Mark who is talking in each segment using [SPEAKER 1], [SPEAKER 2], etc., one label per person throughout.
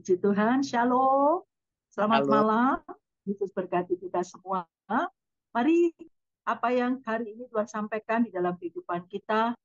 [SPEAKER 1] Puji Tuhan, Shalom. Selamat
[SPEAKER 2] Halo,
[SPEAKER 1] malam. Yesus berkati kita semua. Mari apa yang hari ini Tuhan sampaikan di dalam kehidupan kita.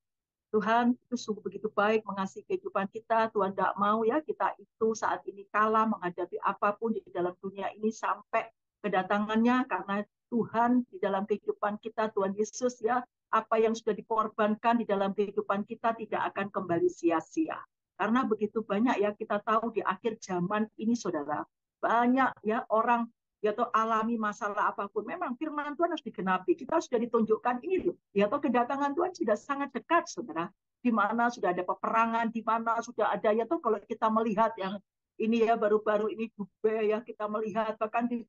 [SPEAKER 1] Tuhan itu sungguh begitu baik mengasihi kehidupan kita. Tuhan tidak mau ya kita itu saat ini kalah menghadapi apapun di dalam dunia ini sampai kedatangannya, karena Tuhan di dalam kehidupan kita, Tuhan Yesus ya, apa yang sudah dikorbankan di dalam kehidupan kita tidak akan kembali sia-sia. Karena begitu banyak ya kita tahu di akhir zaman ini saudara, banyak ya orang ya atau alami masalah apapun, memang firman Tuhan harus digenapi. Kita sudah ditunjukkan ini loh, ya atau kedatangan Tuhan sudah sangat dekat, saudara. Di mana sudah ada peperangan, di mana sudah ada ya tuh kalau kita melihat yang ini ya baru-baru ini Dubai ya kita melihat, bahkan di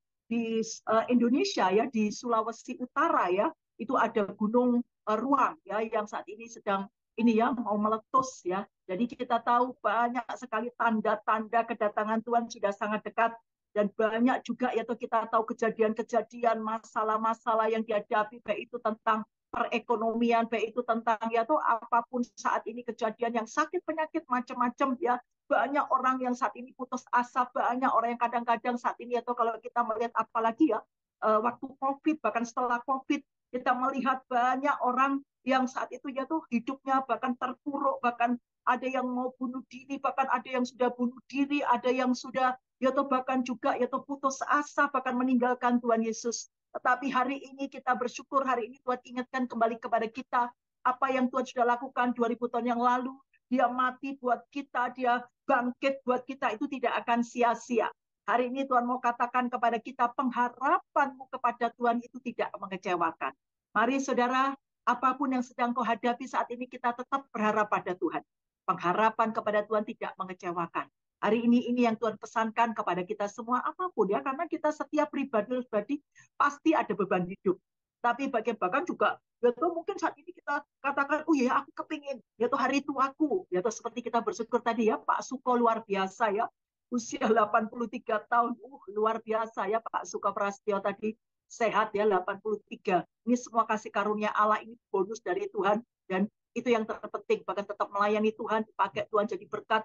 [SPEAKER 1] Indonesia ya di Sulawesi Utara ya itu ada gunung Ruang ya yang saat ini sedang ini ya mau meletus ya. Jadi kita tahu banyak sekali tanda-tanda kedatangan Tuhan sudah sangat dekat, dan banyak juga ya kita tahu kejadian-kejadian masalah-masalah yang dihadapi, baik itu tentang perekonomian, baik itu tentang ya tuh apapun saat ini kejadian yang sakit penyakit macam-macam ya, banyak orang yang saat ini putus asa, banyak orang yang kadang-kadang saat ini atau kalau kita melihat apalagi ya waktu COVID, bahkan setelah COVID kita melihat banyak orang yang saat itu ya tuh hidupnya bahkan terpuruk, bahkan ada yang mau bunuh diri, bahkan ada yang sudah bunuh diri, ada yang sudah ya toh bahkan juga ya toh putus asa, bahkan meninggalkan Tuhan Yesus. Tetapi hari ini kita bersyukur, hari ini Tuhan ingatkan kembali kepada kita apa yang Tuhan sudah lakukan 2000 tahun yang lalu. Dia mati buat kita, dia bangkit buat kita, itu tidak akan sia-sia. Hari ini Tuhan mau katakan kepada kita, pengharapanmu kepada Tuhan itu tidak mengecewakan. Mari saudara, apapun yang sedang kau hadapi saat ini, kita tetap berharap pada Tuhan. Pengharapan kepada Tuhan tidak mengecewakan. Hari ini yang Tuhan pesankan kepada kita semua, apapun ya, karena kita setiap pribadi pasti ada beban hidup. Tapi bahkan juga, ya tuh mungkin saat ini kita katakan, oh ya aku kepingin, ya tuh hari tuaku, ya tuh seperti kita bersyukur tadi ya, Pak Suko luar biasa ya, usia 83 tahun, luar biasa ya Pak Suko Prasetyo tadi, sehat ya 83. Ini semua kasih karunia Allah, ini bonus dari Tuhan, dan itu yang terpenting, bahkan tetap melayani Tuhan, dipakai Tuhan jadi berkat,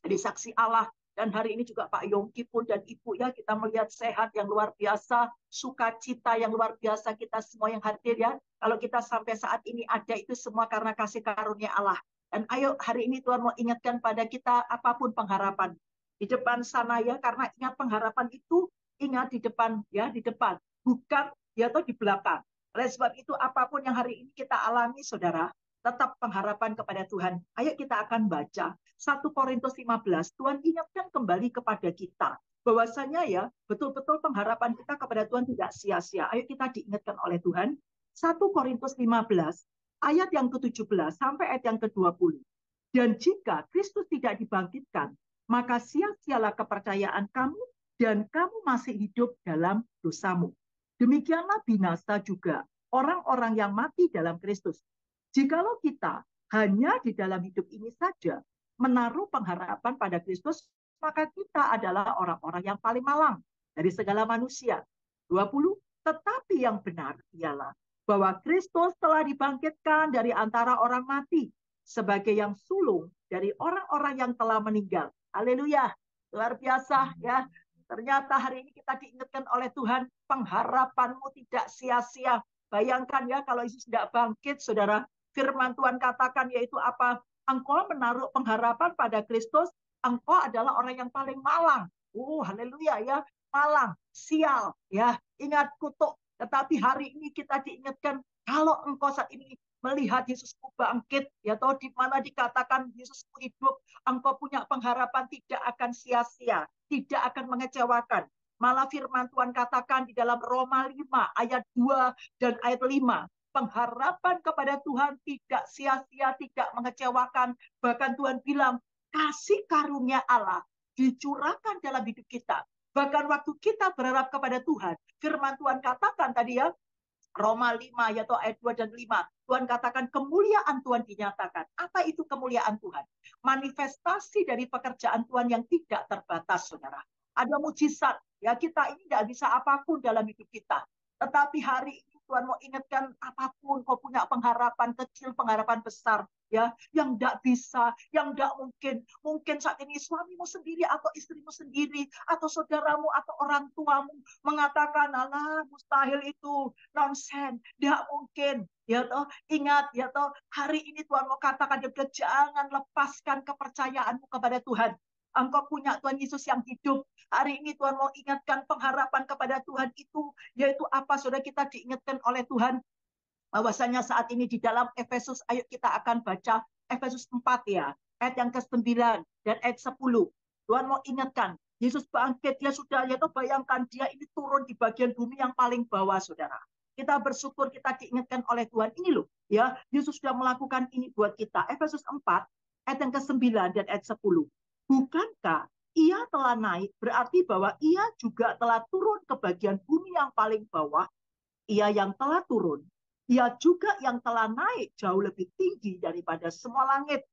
[SPEAKER 1] jadi saksi Allah. Dan hari ini juga Pak Yongki pun dan Ibu ya, kita melihat sehat yang luar biasa, sukacita yang luar biasa, kita semua yang hadir ya. Kalau kita sampai saat ini ada itu semua karena kasih karunia Allah. Dan ayo hari ini Tuhan mau ingatkan pada kita apapun pengharapan. Di depan sana ya, karena ingat pengharapan itu, ingat di depan ya, di depan. Bukan ya atau di belakang. Oleh sebab itu apapun yang hari ini kita alami saudara, tetap pengharapan kepada Tuhan. Ayo kita akan baca 1 Korintus 15, Tuhan ingatkan kembali kepada kita bahwasanya ya betul-betul pengharapan kita kepada Tuhan tidak sia-sia. Ayo kita diingatkan oleh Tuhan. 1 Korintus 15 ayat yang ke-17 sampai ayat yang ke-20. Dan jika Kristus tidak dibangkitkan, maka sia-sialah kepercayaan kamu dan kamu masih hidup dalam dosamu. Demikianlah binasa juga orang-orang yang mati dalam Kristus. Jikalau kita hanya di dalam hidup ini saja menaruh pengharapan pada Kristus, maka kita adalah orang-orang yang paling malang dari segala manusia. 20. Tetapi yang benar ialah bahwa Kristus telah dibangkitkan dari antara orang mati sebagai yang sulung dari orang-orang yang telah meninggal. Haleluya. Luar biasa ya. Ternyata hari ini kita diingatkan oleh Tuhan, pengharapanmu tidak sia-sia. Bayangkan ya kalau Yesus tidak bangkit, saudara. Firman Tuhan katakan yaitu apa? Engkau menaruh pengharapan pada Kristus, engkau adalah orang yang paling malang. Haleluya ya, malang, sial ya. Ingat kutuk. Tetapi hari ini kita diingatkan kalau engkau saat ini melihat Yesusmu bangkit, ya toh di mana dikatakan Yesusmu hidup, engkau punya pengharapan tidak akan sia-sia, tidak akan mengecewakan. Malah firman Tuhan katakan di dalam Roma 5 ayat 2 dan ayat 5, pengharapan kepada Tuhan tidak sia-sia, tidak mengecewakan. Bahkan Tuhan bilang, kasih karunia Allah dicurahkan dalam hidup kita. Bahkan waktu kita berharap kepada Tuhan, firman Tuhan katakan tadi ya, Roma 5 yaitu ayat 2 dan 5. Tuhan katakan kemuliaan Tuhan dinyatakan. Apa itu kemuliaan Tuhan? Manifestasi dari pekerjaan Tuhan yang tidak terbatas, saudara. Ada mujizat. Ya, kita ini tidak bisa apapun dalam hidup kita. Tetapi hari ini Tuhan mau ingatkan apapun kau punya pengharapan kecil, pengharapan besar, ya, yang tidak bisa, yang tidak mungkin. Mungkin saat ini suamimu sendiri atau istrimu sendiri atau saudaramu atau orang tuamu mengatakan, alah mustahil itu, nonsen, tidak mungkin. Ya toh, ingat ya toh, hari ini Tuhan mau katakan, jangan lepaskan kepercayaanmu kepada Tuhan. Engkau punya Tuhan Yesus yang hidup. Hari ini Tuhan mau ingatkan pengharapan kepada Tuhan itu, yaitu apa? Saudara, kita diingatkan oleh Tuhan bahwasanya saat ini di dalam Efesus, ayo kita akan baca Efesus 4 ya, ayat yang ke-9 dan ayat 10. Tuhan mau ingatkan, Yesus bangkit, dia sudah, ya toh, bayangkan dia ini turun di bagian bumi yang paling bawah, saudara. Kita bersyukur kita diingatkan oleh Tuhan ini loh, ya, Yesus sudah melakukan ini buat kita. Efesus 4 ayat yang ke-9 dan ayat 10. Bukankah ia telah naik, berarti bahwa ia juga telah turun ke bagian bumi yang paling bawah. Ia yang telah turun, ia juga yang telah naik jauh lebih tinggi daripada semua langit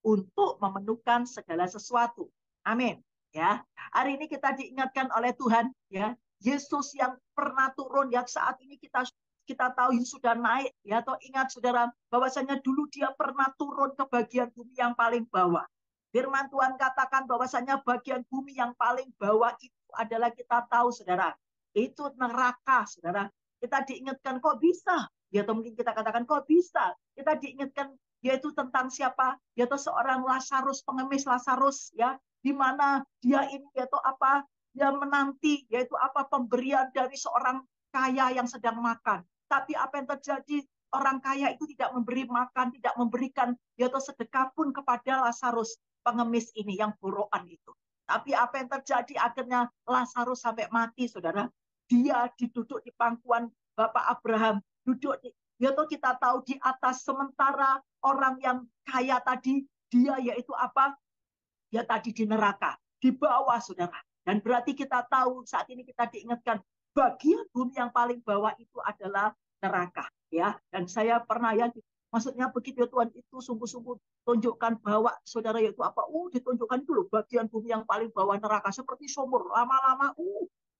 [SPEAKER 1] untuk memenuhkan segala sesuatu. Amin. Ya, hari ini kita diingatkan oleh Tuhan, ya, Yesus yang pernah turun, yang saat ini kita tahu sudah naik, ya. Atau ingat saudara, bahwasanya dulu dia pernah turun ke bagian bumi yang paling bawah. Firman Tuhan katakan bahwasanya bagian bumi yang paling bawah itu adalah, kita tahu saudara, itu neraka, saudara. Kita diingatkan, kok bisa? Ya, atau mungkin kita katakan, kok bisa? Kita diingatkan, yaitu tentang siapa? Yaitu seorang Lazarus, pengemis Lazarus, ya, di mana dia ini, yaitu apa? Dia menanti, yaitu apa? Pemberian dari seorang kaya yang sedang makan. Tapi apa yang terjadi? Orang kaya itu tidak memberi makan, tidak memberikan, yaitu sedekah pun kepada Lazarus, pengemis ini yang borokan itu. Tapi apa yang terjadi? Akhirnya Lazarus sampai mati, saudara. Dia duduk di pangkuan Bapak Abraham, duduk di, yaitu kita tahu di atas, sementara orang yang kaya tadi, dia yaitu apa? Ya tadi di neraka, di bawah, saudara. Dan berarti kita tahu saat ini kita diingatkan, bagian bumi yang paling bawah itu adalah neraka, ya. Dan saya pernah, ya, maksudnya begitu, ya, Tuhan itu sungguh-sungguh tunjukkan bahwa saudara, yaitu apa? Ditunjukkan itu loh, bagian bumi yang paling bawah neraka, seperti sumur, lama-lama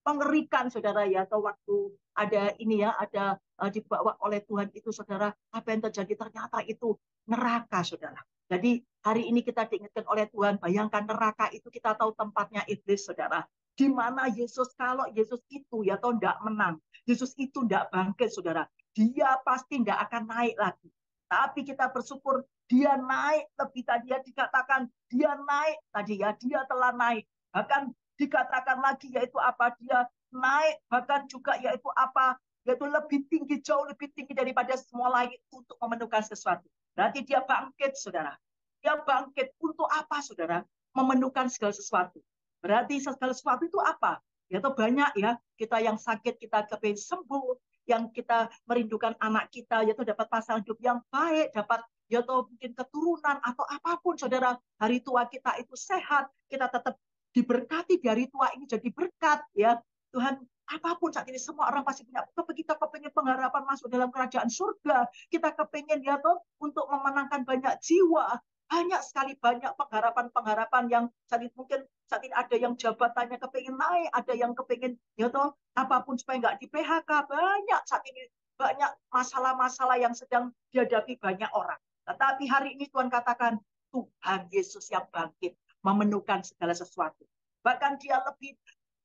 [SPEAKER 1] mengerikan, saudara, ya. Atau waktu ada ini, ya, ada dibawa oleh Tuhan itu, saudara, apa yang terjadi? Ternyata itu neraka, saudara. Jadi hari ini kita diingatkan oleh Tuhan, bayangkan neraka itu kita tahu tempatnya iblis, saudara. Di mana Yesus, kalau Yesus itu, ya toh, tidak menang, Yesus itu tidak bangkit, saudara, dia pasti tidak akan naik lagi. Tapi kita bersyukur dia naik, lebih tadi ya dikatakan dia naik tadi, ya, dia telah naik. Bahkan dikatakan lagi, yaitu apa? Dia naik, bahkan juga yaitu apa? Yaitu lebih tinggi, jauh lebih tinggi daripada semua langit untuk memenuhkan sesuatu. Berarti dia bangkit, saudara. Dia bangkit untuk apa, saudara? Memenuhkan segala sesuatu. Berarti segala sesuatu itu apa? Yaitu banyak, ya. Kita yang sakit, kita kepingin sembuh. Yang kita merindukan anak kita, yaitu dapat pasangan hidup yang baik, dapat, yaitu mungkin keturunan atau apapun, saudara. Hari tua kita itu sehat, kita tetap diberkati di hari tua ini jadi berkat, ya. Tuhan, apapun saat ini semua orang pasti punya, kita kepingin pengharapan masuk dalam kerajaan surga, kita kepingin, ya toh, untuk memenangkan banyak jiwa, banyak sekali, banyak pengharapan-pengharapan yang saat ini mungkin saat ini ada yang jabatannya kepingin naik, ada yang kepingin, ya toh, apapun supaya nggak di PHK, banyak saat ini, banyak masalah-masalah yang sedang dihadapi banyak orang. Tetapi hari ini Tuhan katakan, Tuhan Yesus yang bangkit memenuhkan segala sesuatu. Bahkan dia lebih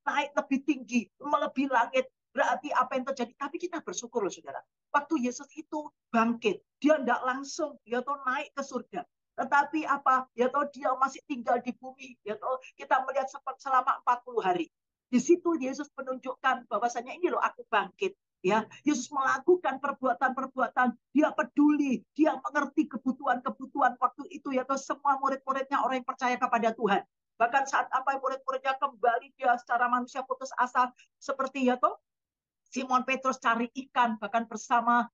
[SPEAKER 1] naik, lebih tinggi, melebihi langit. Berarti apa yang terjadi? Tapi kita bersyukur loh, saudara. Waktu Yesus itu bangkit, dia tidak langsung, ya toh, naik ke surga. Tetapi apa? Ya toh, dia masih tinggal di bumi. Ya toh, kita melihat selama 40 hari. Di situ Yesus menunjukkan bahwasanya ini loh aku bangkit. Ya, Yesus melakukan perbuatan-perbuatan, dia peduli, dia mengerti kebutuhan-kebutuhan waktu itu, ya toh, semua murid-muridnya, orang yang percaya kepada Tuhan. Bahkan saat apa murid-muridnya kembali, dia secara manusia putus asa, seperti, ya toh, Simon Petrus cari ikan, bahkan bersama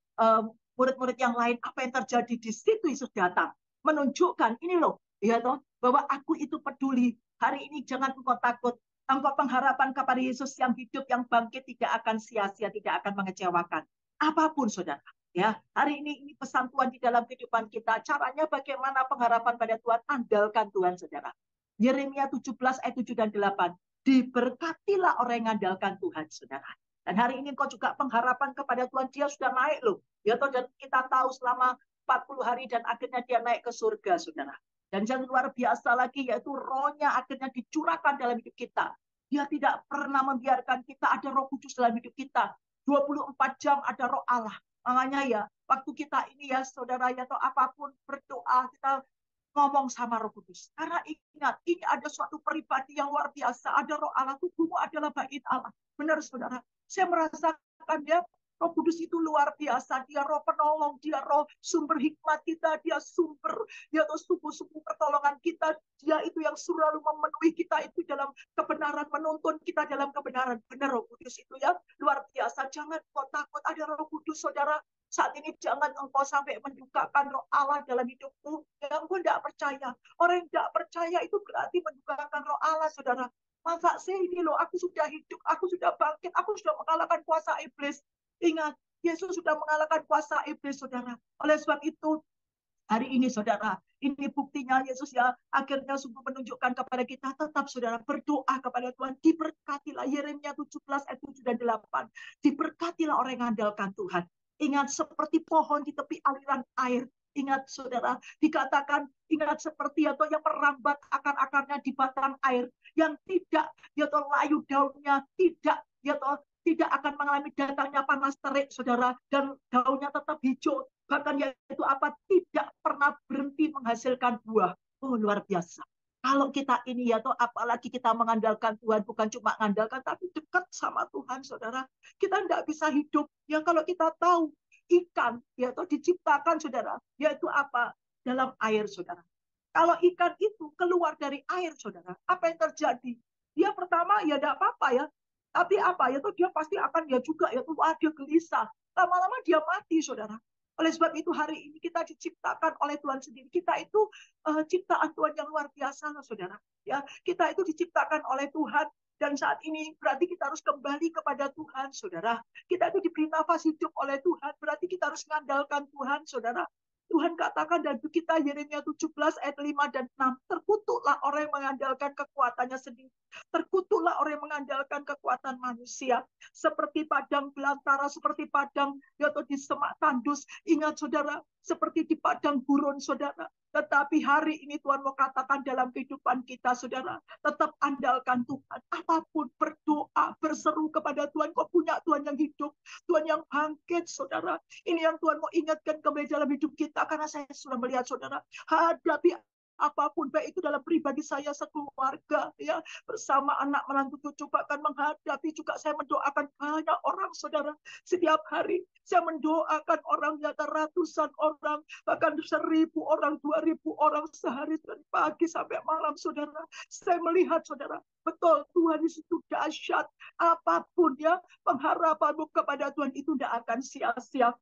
[SPEAKER 1] murid-murid yang lain. Apa yang terjadi? Di situ Yesus datang, menunjukkan ini loh, ya toh, bahwa aku itu peduli. Hari ini jangan engkau takut. Engkau pengharapan kepada Yesus yang hidup, yang bangkit, tidak akan sia-sia, tidak akan mengecewakan. Apapun, saudara. Ya, hari ini pesan Tuhan di dalam kehidupan kita. Caranya bagaimana pengharapan pada Tuhan? Andalkan Tuhan, saudara. Yeremia 17 ayat 7 dan 8. Diberkatilah orang yang mengandalkan Tuhan, saudara. Dan hari ini engkau juga pengharapan kepada Tuhan, dia sudah naik loh. Ya toh, dan kita tahu selama 40 hari dan akhirnya dia naik ke surga, saudara. Dan yang luar biasa lagi yaitu rohnya akhirnya dicurahkan dalam hidup kita. Dia tidak pernah membiarkan kita ada roh kudus dalam hidup kita. 24 jam ada roh Allah. Makanya ya, waktu kita ini ya saudara ya, atau apapun berdoa, kita ngomong sama Roh Kudus. Karena ingat, ini ada suatu pribadi yang luar biasa. Ada Roh Allah, tubuhmu adalah bait Allah. Benar saudara. Saya merasakan ya, Roh Kudus itu luar biasa. Dia roh penolong, dia roh sumber hikmat kita, dia sumber, ya sumber-sumber pertolongan kita. Dia itu yang selalu memenuhi kita itu dalam kebenaran, menuntun kita dalam kebenaran. Benar Roh Kudus itu ya, luar biasa. Jangan kau takut ada Roh Kudus, saudara. Saat ini jangan engkau sampai mendukakan roh Allah dalam hidupmu. Yang engkau tidak percaya. Orang yang tidak percaya itu berarti mendukakan roh Allah, saudara. Masa sih ini loh, aku sudah hidup, aku sudah bangkit, aku sudah mengalahkan kuasa iblis. Ingat, Yesus sudah mengalahkan kuasa iblis, saudara. Oleh sebab itu, hari ini, saudara, ini buktinya Yesus ya, akhirnya sungguh menunjukkan kepada kita, tetap saudara berdoa kepada Tuhan, diberkatilah. Yeremia 17 ayat 7 dan 8. Diberkatilah orang yang mengandalkan Tuhan. Ingat seperti pohon di tepi aliran air. Ingat saudara, dikatakan ingat seperti atau yang merambat akar-akarnya di batang air, yang tidak yaitu layu daunnya, tidak akan mengalami datangnya panas terik, saudara, dan daunnya tetap hijau, bahkan yaitu apa, tidak pernah berhenti menghasilkan buah. Oh, luar biasa. Kalau kita ini ya, atau apalagi kita mengandalkan Tuhan, bukan cuma mengandalkan, tapi dekat sama Tuhan, saudara. Kita tidak bisa hidup ya kalau kita tahu ikan ya, atau diciptakan, saudara, yaitu apa, dalam air, saudara. Kalau ikan itu keluar dari air, saudara, apa yang terjadi? Dia pertama ya tidak apa-apa ya, tapi apa ya, tuh dia pasti akan ya juga ya tuh dia gelisah. Lama-lama dia mati, saudara. Oleh sebab itu hari ini kita diciptakan oleh Tuhan sendiri. Kita itu ciptaan Tuhan yang luar biasa, saudara. Ya, kita itu diciptakan oleh Tuhan, dan saat ini berarti kita harus kembali kepada Tuhan, saudara. Kita itu diberi nafas hidup oleh Tuhan, berarti kita harus mengandalkan Tuhan, saudara. Tuhan katakan dan kita Yeremia 17 ayat 5 dan 6, terkutuklah orang yang mengandalkan kekuatannya sendiri. Terkutuklah orang yang mengandalkan kekuatan manusia. Seperti padang belantara, seperti padang yaitu di semak tandus. Ingat saudara, seperti di padang gurun, saudara. Tetapi hari ini Tuhan mau katakan dalam kehidupan kita, saudara, tetap andalkan Tuhan. Apapun berdoa, berseru kepada Tuhan. Kau punya Tuhan yang hidup, Tuhan yang bangkit, saudara. Ini yang Tuhan mau ingatkan kembali dalam hidup kita. Karena saya sudah melihat, saudara, hadapi apapun, baik itu dalam pribadi saya, sekeluarga, ya, bersama anak menantu cucu, bahkan menghadapi juga saya mendoakan banyak orang, saudara. Setiap hari saya mendoakan orang, ya, ratusan orang, bahkan 1.000 orang, 2.000 orang sehari dari pagi sampai malam, saudara. Saya melihat, saudara, betul Tuhan itu dahsyat. Apapun ya pengharapanmu kepada Tuhan itu tidak akan sia-sia.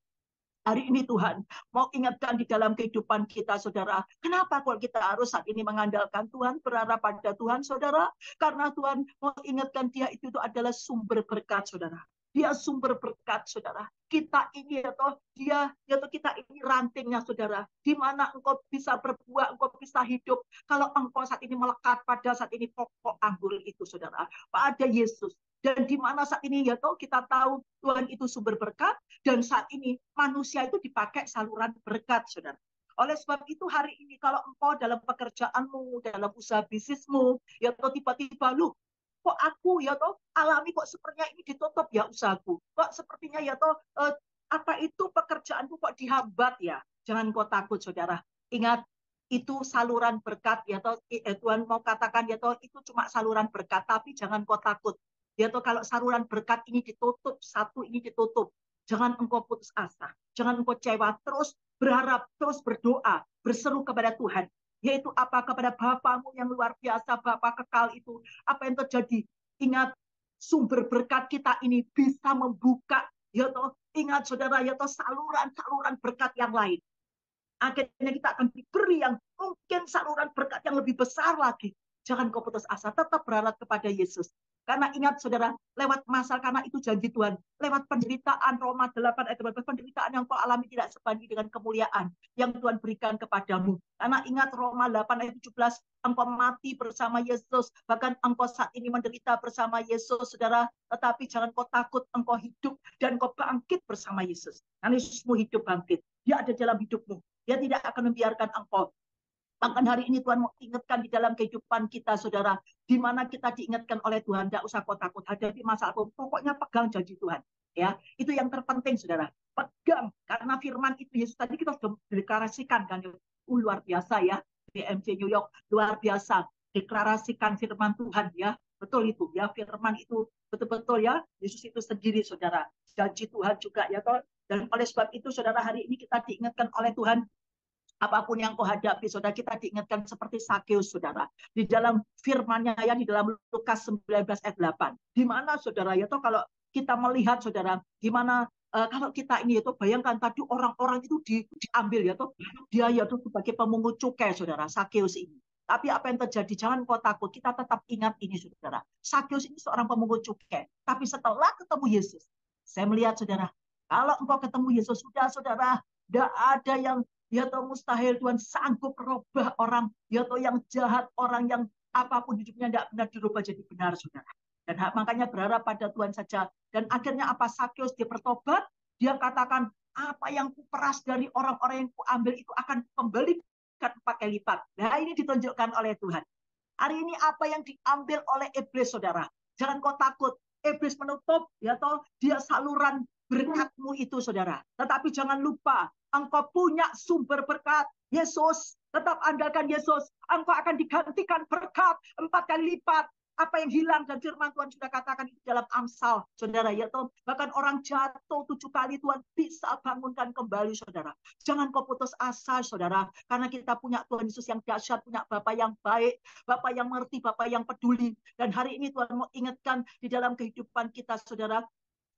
[SPEAKER 1] Hari ini Tuhan mau ingatkan di dalam kehidupan kita, saudara. Kenapa kalau kita harus saat ini mengandalkan Tuhan, berharap pada Tuhan, saudara? Karena Tuhan mau ingatkan dia itu adalah sumber berkat, saudara. Dia sumber berkat, saudara. Kita ini atau dia atau kita ini rantingnya, saudara. Di mana engkau bisa berbuah, engkau bisa hidup. Kalau engkau saat ini melekat pada saat ini pokok anggur itu, saudara. Pada Yesus. Dan di mana saat ini ya toh kita tahu Tuhan itu sumber berkat, dan saat ini manusia itu dipakai saluran berkat, saudara. Oleh sebab itu hari ini kalau engkau dalam pekerjaanmu, dalam usaha bisnismu, ya toh tiba-tiba lu kok aku ya toh alami kok sepertinya ini ditutup ya usahaku, kok sepertinya ya toh apa itu pekerjaanku kok dihambat ya, jangan kau takut, saudara. Ingat, itu saluran berkat ya toh, Tuhan mau katakan ya toh itu cuma saluran berkat, tapi jangan kau takut. Ya toh kalau saluran berkat ini ditutup, satu ini ditutup, jangan engkau putus asa, jangan engkau kecewa, terus berharap, terus berdoa, berseru kepada Tuhan, yaitu apa, kepada Bapamu yang luar biasa, Bapa kekal itu. Apa yang terjadi? Ingat, sumber berkat kita ini bisa membuka, ya toh, ingat saudara, ya toh saluran-saluran berkat yang lain. Akhirnya kita akan diberi yang mungkin saluran berkat yang lebih besar lagi. Jangan kau putus asa, tetap berharap kepada Yesus. Karena ingat saudara, lewat masa, karena itu janji Tuhan, lewat penderitaan, Roma 8 ayat 18, penderitaan yang kau alami tidak sebanding dengan kemuliaan yang Tuhan berikan kepadamu. Karena ingat Roma 8 ayat 17, engkau mati bersama Yesus, bahkan engkau saat ini menderita bersama Yesus, saudara, tetapi jangan kau takut, engkau hidup dan kau bangkit bersama Yesus. Karena Yesusmu hidup bangkit, dia ada dalam hidupmu, dia tidak akan membiarkan engkau. Bahkan hari ini Tuhan mau ingatkan di dalam kehidupan kita, saudara, di mana kita diingatkan oleh Tuhan, tidak usah kau takut hadapi masalah, pokoknya pegang janji Tuhan. Ya, itu yang terpenting, saudara. Pegang, karena firman itu Yesus tadi kita sudah deklarasikan kan, luar biasa ya, BMC New York, luar biasa, deklarasikan firman Tuhan ya, betul itu ya, firman itu betul-betul ya, Yesus itu sendiri, saudara, janji Tuhan juga ya, toh. Dan oleh sebab itu, saudara, hari ini kita diingatkan oleh Tuhan, apapun yang kau hadapi, saudara, kita diingatkan seperti Sakeus, saudara. Di dalam firman-Nya ya, di dalam Lukas 19 ayat 8. Di mana, saudara, ya toh, kalau kita melihat, saudara, gimana kalau kita ini itu bayangkan tadi orang-orang itu diambil ya toh, dia ya tuh sebagai pemungut cukai, saudara, Sakeus ini. Tapi apa yang terjadi? Jangan kau takut. Kita tetap ingat ini, saudara. Sakeus ini seorang pemungut cukai. Tapi setelah ketemu Yesus, saya melihat, saudara, kalau engkau ketemu Yesus, sudah, saudara, tidak ada yang ya toh mustahil. Tuhan sanggup merubah orang ya toh yang jahat, orang yang apapun hidupnya tidak benar dirubah jadi benar, saudara. Dan makanya berharap pada Tuhan saja. Dan akhirnya apa? Sakeus dia bertobat, dia katakan, apa yang kuperas dari orang-orang yang kuambil itu akan kembalikan 4 kali lipat. Nah, ini ditunjukkan oleh Tuhan. Hari ini apa yang diambil oleh iblis, saudara, jangan kau takut. Iblis menutup ya toh dia saluran berkatmu itu, saudara. Tetapi jangan lupa, engkau punya sumber berkat, Yesus. Tetap andalkan Yesus, engkau akan digantikan berkat 4 kali lipat. Apa yang hilang, dan firman Tuhan sudah katakan itu dalam Amsal, saudara, ya toh. Bahkan orang jatuh 7 kali, Tuhan bisa bangunkan kembali, saudara. Jangan kau putus asa, saudara, karena kita punya Tuhan Yesus yang dahsyat, punya Bapa yang baik, Bapa yang mengerti, Bapa yang peduli. Dan hari ini Tuhan mau ingatkan di dalam kehidupan kita, saudara,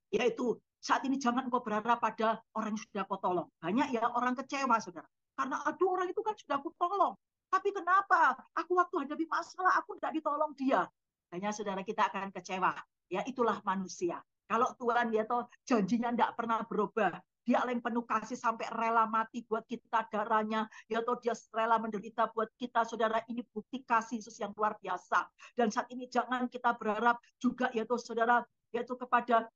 [SPEAKER 1] yaitu saat ini jangan engkau berharap pada orang yang sudah kau tolong. Banyak ya orang kecewa, saudara. Karena aduh, orang itu kan sudah aku tolong. Tapi kenapa? Aku waktu hadapi masalah, aku tidak ditolong dia. Hanya saudara, kita akan kecewa. Ya, itulah manusia. Kalau Tuhan ya toh janjinya tidak pernah berubah. Dia yang penuh kasih sampai rela mati buat kita, darahnya. Ya toh dia rela menderita buat kita, saudara. Ini bukti kasih Yesus yang luar biasa. Dan saat ini jangan kita berharap juga ya toh, saudara, yaitu kepada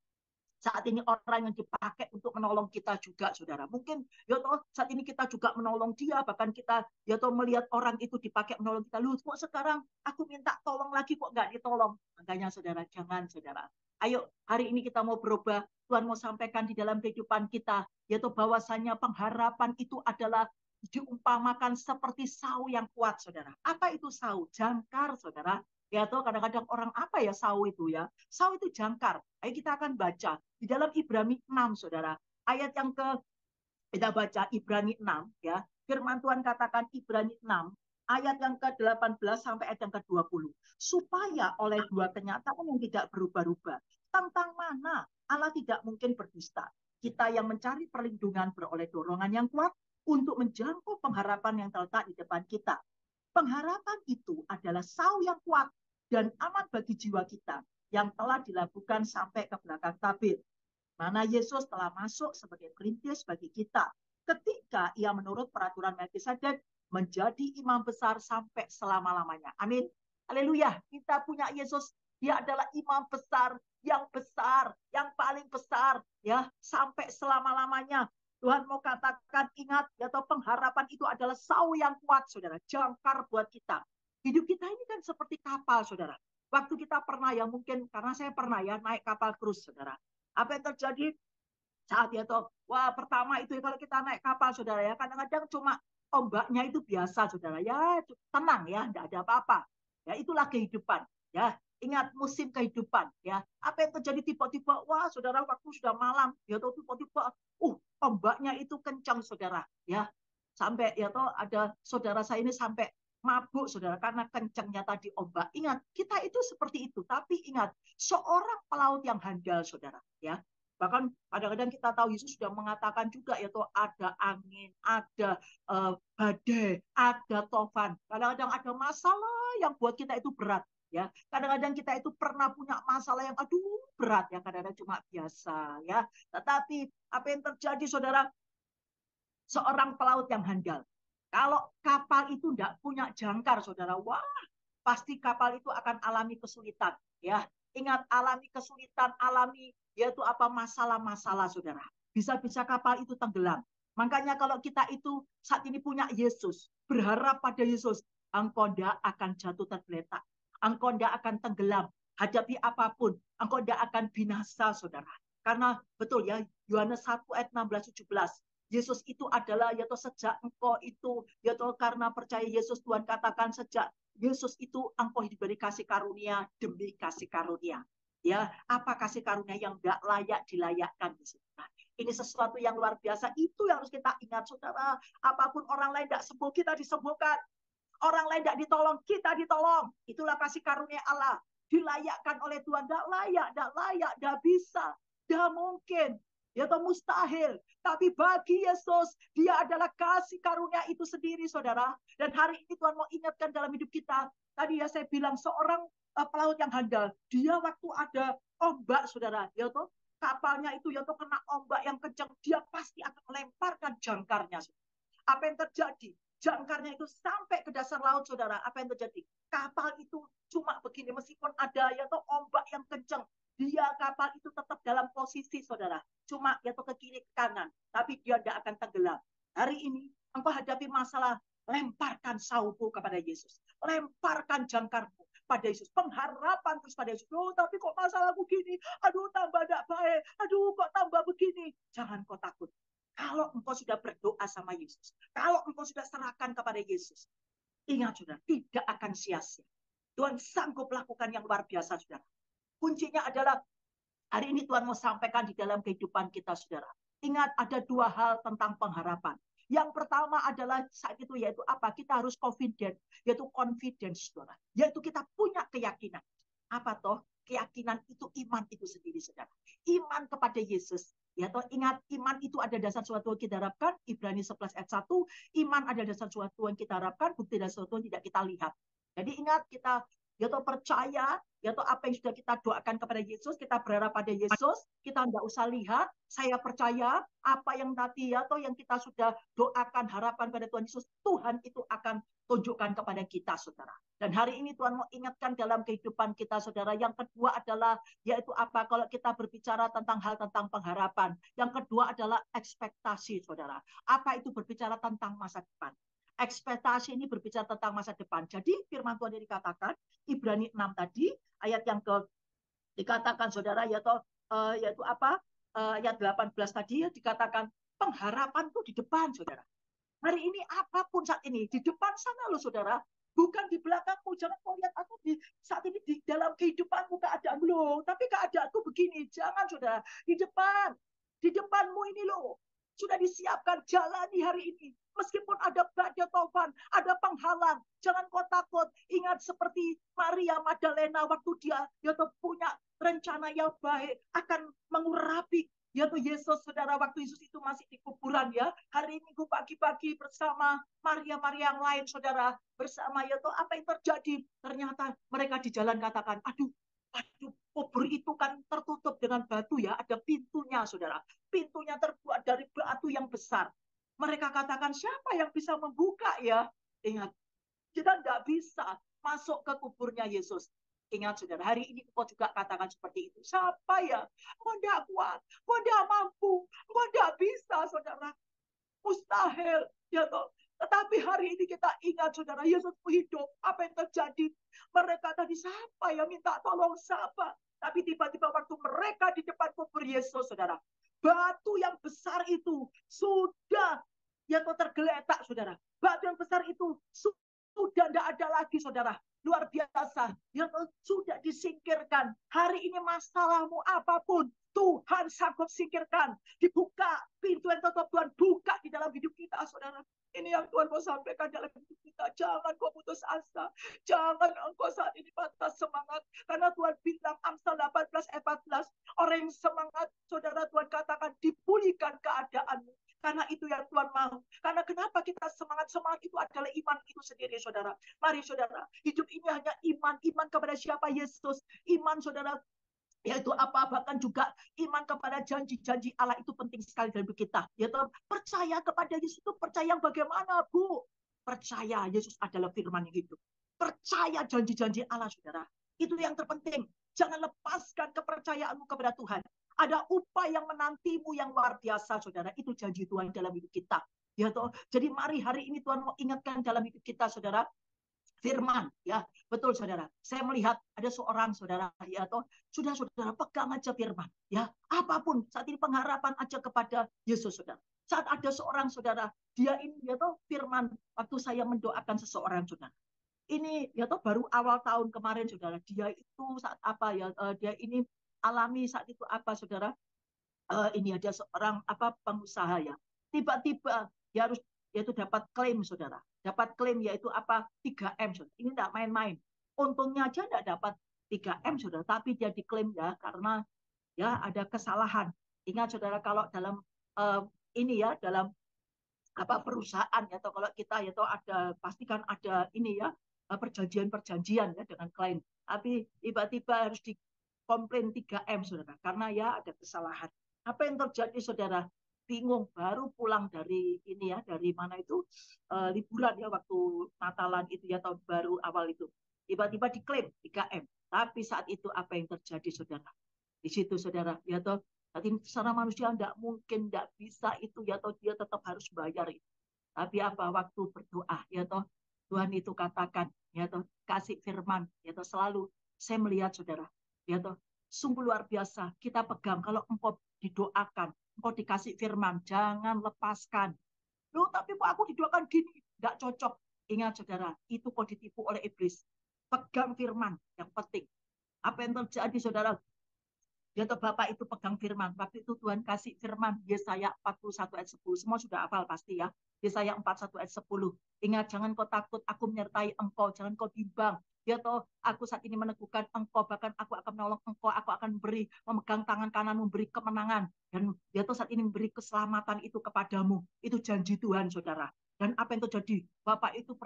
[SPEAKER 1] saat ini orang yang dipakai untuk menolong kita juga, saudara. Mungkin ya toh saat ini kita juga menolong dia, bahkan kita ya toh melihat orang itu dipakai menolong kita. Lu kok sekarang aku minta tolong lagi kok nggak ditolong? Makanya, saudara, jangan, saudara. Ayo, hari ini kita mau berubah. Tuhan mau sampaikan di dalam kehidupan kita, yaitu bahwasanya pengharapan itu adalah diumpamakan seperti sau yang kuat, saudara. Apa itu sau? Jangkar, saudara. Ya toh kadang-kadang orang, apa ya sau itu ya? Sau itu jangkar. Ayo kita akan baca di dalam Ibrani 6, saudara. Ayat yang kita baca Ibrani 6 ya. Firman Tuhan katakan Ibrani 6 ayat yang ke-18 sampai ayat yang ke-20. Supaya oleh dua kenyataan yang tidak berubah-ubah, tentang mana Allah tidak mungkin berdusta. Kita yang mencari perlindungan beroleh dorongan yang kuat untuk menjangkau pengharapan yang terletak di depan kita. Pengharapan itu adalah sau yang kuat dan aman bagi jiwa kita yang telah dilakukan sampai ke belakang tabir, mana Yesus telah masuk sebagai perintis bagi kita ketika ia menurut peraturan Melkisedek menjadi imam besar sampai selama-lamanya. Amin. Haleluya. Kita punya Yesus, dia adalah imam besar, yang paling besar ya, sampai selama-lamanya. Tuhan mau katakan, ingat ya, atau pengharapan itu adalah sau yang kuat, saudara, jangkar buat kita. Hidup kita ini kan seperti kapal, saudara. Waktu kita pernah ya, mungkin karena saya pernah ya naik kapal krus, saudara. Apa yang terjadi saat ya toh? Wah, pertama itu kalau kita naik kapal, saudara, ya kadang-kadang cuma ombaknya itu biasa, saudara, ya tenang ya, tidak ada apa-apa. Ya itulah kehidupan. Ya, ingat musim kehidupan. Ya, apa yang terjadi tiba-tiba? Wah, saudara, waktu sudah malam, ya toh tiba-tiba, ombaknya itu kencang, saudara. Ya, sampai ya toh ada saudara saya ini sampai mabuk, saudara, karena kencangnya tadi ombak. Ingat, kita itu seperti itu. Tapi ingat, seorang pelaut yang handal, saudara, ya. Bahkan kadang-kadang kita tahu Yesus sudah mengatakan juga, yaitu ada angin, ada badai, ada tofan. Kadang-kadang ada masalah yang buat kita itu berat. ya. Kadang-kadang kita itu pernah punya masalah yang aduh berat ya, kadang-kadang cuma biasa ya. Tetapi apa yang terjadi saudara? Seorang pelaut yang handal. Kalau kapal itu tidak punya jangkar, saudara, wah, pasti kapal itu akan alami kesulitan. Ya, ingat alami kesulitan, alami yaitu apa masalah-masalah, saudara. Bisa-bisa kapal itu tenggelam. Makanya kalau kita itu saat ini punya Yesus, berharap pada Yesus, engkau tidak akan jatuh tergeletak, engkau tidak akan tenggelam, hadapi apapun, engkau tidak akan binasa, saudara. Karena betul ya, Yohanes 1 ayat 16-17, Yesus itu adalah yaitu sejak engkau itu yaitu karena percaya Yesus, Tuhan katakan sejak Yesus itu engkau diberi kasih karunia demi kasih karunia. Ya, apa kasih karunia yang tidak layak dilayakkan di situ. Nah, ini sesuatu yang luar biasa. Itu yang harus kita ingat, saudara. Apapun orang lain tidak sembuh, kita disembuhkan. Orang lain tidak ditolong, kita ditolong. Itulah kasih karunia Allah. Dilayakkan oleh Tuhan. Tidak layak, tidak bisa, tidak mungkin. Ya atau mustahil. Tapi bagi Yesus, dia adalah kasih karunia itu sendiri, saudara. Dan hari ini Tuhan mau ingatkan dalam hidup kita. Tadi ya saya bilang seorang pelaut yang handal. Dia waktu ada ombak, saudara. Ya toh, kapalnya itu ya toh kena ombak yang kencang. Dia pasti akan melemparkan jangkarnya. Apa yang terjadi? Jangkarnya itu sampai ke dasar laut, saudara. Apa yang terjadi? Kapal itu cuma begini. Meskipun ada ya toh ombak yang kencang, dia kapal itu tetap dalam posisi, saudara. Cuma ya ke kiri ke kanan, tapi dia tidak akan tenggelam. Hari ini engkau hadapi masalah, lemparkan saumu kepada Yesus, lemparkan jangkarmu pada Yesus, pengharapan terus pada Yesus. Oh, tapi kok masalahku gini, aduh tambah tidak baik, aduh kok tambah begini. Jangan kau takut. Kalau engkau sudah berdoa sama Yesus, kalau engkau sudah serahkan kepada Yesus, ingat saudara, tidak akan sia-sia. Tuhan sanggup lakukan yang luar biasa, saudara. Kuncinya adalah hari ini Tuhan mau sampaikan di dalam kehidupan kita, saudara. Ingat ada dua hal tentang pengharapan. Yang pertama adalah saat itu yaitu apa? Kita harus confident, yaitu confidence, saudara. Yaitu kita punya keyakinan. Apa toh? Keyakinan itu iman itu sendiri, saudara. Iman kepada Yesus. Ya toh, ingat iman itu ada dasar suatu yang kita harapkan. Ibrani 11 ayat 1. Iman ada dasar suatu yang kita harapkan, bukti dan suatu yang tidak kita lihat. Jadi ingat kita ya toh percaya, ya toh apa yang sudah kita doakan kepada Yesus, kita berharap pada Yesus, kita tidak usah lihat, saya percaya apa yang nanti ya toh yang kita sudah doakan harapan pada Tuhan Yesus, Tuhan itu akan tunjukkan kepada kita, saudara. Dan hari ini Tuhan mau ingatkan dalam kehidupan kita, saudara. Yang kedua adalah yaitu apa? Kalau kita berbicara tentang hal tentang pengharapan, yang kedua adalah ekspektasi, saudara. Apa itu berbicara tentang masa depan? Ekspektasi ini berbicara tentang masa depan. Jadi firman Tuhan yang dikatakan Ibrani 6 tadi ayat yang ke dikatakan, saudara, yaitu apa? Ayat 18 tadi ya, dikatakan pengharapan itu di depan, saudara. Hari ini apapun saat ini di depan sana loh, saudara. Bukan di belakangmu. Jangan kau lihat aku di saat ini di dalam kehidupanmu keadaan loh. Tapi keadaanku begini. Jangan, saudara. Di depan. Di depanmu ini loh. Sudah disiapkan, jalani hari ini. Meskipun ada badai taufan, ada penghalang, jangan kau takut. Ingat seperti Maria Magdalena waktu dia punya rencana yang baik akan mengurapi yaitu Yesus, saudara, waktu Yesus itu masih di kuburan ya. Hari Minggu pagi-pagi bersama Maria-Maria yang lain, saudara, bersama yaitu apa yang terjadi? Ternyata mereka di jalan katakan, aduh, kubur itu kan tertutup dengan batu ya, ada pintunya, saudara. Pintunya terbuat dari batu yang besar. Mereka katakan, siapa yang bisa membuka ya? Ingat, kita tidak bisa masuk ke kuburnya Yesus. Ingat, saudara, hari ini kau juga katakan seperti itu. Siapa ya? Kau tidak kuat, kau tidak mampu, kau tidak bisa, saudara. Mustahil. Ya toh. Tetapi hari ini kita ingat, saudara, Yesus hidup. Apa yang terjadi? Mereka tadi, siapa yang minta tolong? Siapa? Tapi tiba-tiba waktu mereka di depan kubur Yesus, saudara, batu yang besar itu sudah tergeletak, saudara. Batu yang besar itu sudah tidak ada lagi, saudara. Luar biasa. Yang sudah disingkirkan. Hari ini masalahmu apapun, Tuhan sanggup singkirkan. Dibuka pintu yang tertutup, Tuhan buka di dalam hidup kita, saudara. Ini yang Tuhan mau sampaikan dalam hidup kita. Jangan kau putus asa. Jangan engkau saat ini patah semangat. Karena Tuhan bilang Amsal 18 ayat 14. Orang yang semangat, saudara, Tuhan katakan dipulihkan keadaanmu. Karena itu yang Tuhan mau. Karena kenapa kita semangat? Semangat itu adalah iman itu sendiri, saudara. Mari, saudara. Hidup ini hanya iman. Iman kepada siapa? Yesus. Iman, saudara, yaitu apa, bahkan juga iman kepada janji-janji Allah itu penting sekali dalam hidup kita. Yaitu percaya kepada Yesus. Itu percaya yang bagaimana, Bu? Percaya Yesus adalah firman yang hidup. Percaya janji-janji Allah, saudara. Itu yang terpenting. Jangan lepaskan kepercayaanmu kepada Tuhan. Ada upah yang menantimu yang luar biasa, saudara. Itu janji Tuhan dalam hidup kita. Ya toh. Jadi mari hari ini Tuhan mau ingatkan dalam hidup kita, saudara, firman, ya betul, saudara. Saya melihat ada seorang, saudara, ya toh, sudah, saudara, pegang aja firman, ya apapun saat ini, pengharapan aja kepada Yesus, saudara. Saat ada seorang, saudara, dia ini, ya toh, firman, waktu saya mendoakan seseorang, saudara, ini, ya toh, baru awal tahun kemarin, saudara, dia itu saat apa, ya, dia ini alami saat itu apa, saudara, ini ada seorang apa pengusaha, ya, tiba-tiba dia harus, yaitu dapat klaim, saudara, dapat klaim, yaitu apa, 3M, saudara. Ini tidak main-main, untungnya aja tidak dapat 3M, saudara, tapi dia diklaim, ya, karena ya ada kesalahan. Ingat, saudara, kalau dalam ini, ya, dalam apa perusahaan, ya, atau kalau kita, ya, atau ada, pastikan ada ini, ya, perjanjian-perjanjian, ya, dengan klien, tapi tiba-tiba harus dikomplain 3M, saudara, karena ya ada kesalahan. Apa yang terjadi, saudara? Bingung, baru pulang dari ini, ya, dari mana itu, liburan, ya, waktu Natalan itu, ya, tahun baru awal itu, tiba-tiba diklaim 3M. Tapi saat itu apa yang terjadi, saudara? Di situ, saudara, ya toh, tapi secara manusia tidak mungkin, tidak bisa itu, ya toh, dia tetap harus bayar itu. Tapi apa, waktu berdoa, ya toh, Tuhan itu katakan, ya toh, kasih firman, ya toh, selalu saya melihat, saudara, ya toh, sungguh luar biasa. Kita pegang, kalau engkau didoakan, engkau dikasih firman, jangan lepaskan. Loh, tapi kok aku didoakan gini, nggak cocok. Ingat, saudara, itu kok ditipu oleh iblis. Pegang firman, yang penting. Apa yang terjadi, saudara? Ya toh, Bapak itu pegang firman. Waktu itu Tuhan kasih firman Yesaya 41 ayat 10. Semua sudah hafal pasti, ya. Yesaya 41 ayat 10. Ingat, jangan kau takut, aku menyertai engkau. Jangan kau bimbang. Ya toh, aku saat ini meneguhkan engkau, bahkan aku akan menolong engkau, aku akan beri, memegang tangan kanan, memberi kemenangan. Dan ya toh, saat ini memberi keselamatan itu kepadamu. Itu janji Tuhan, saudara. Dan apa yang terjadi? Bapak itu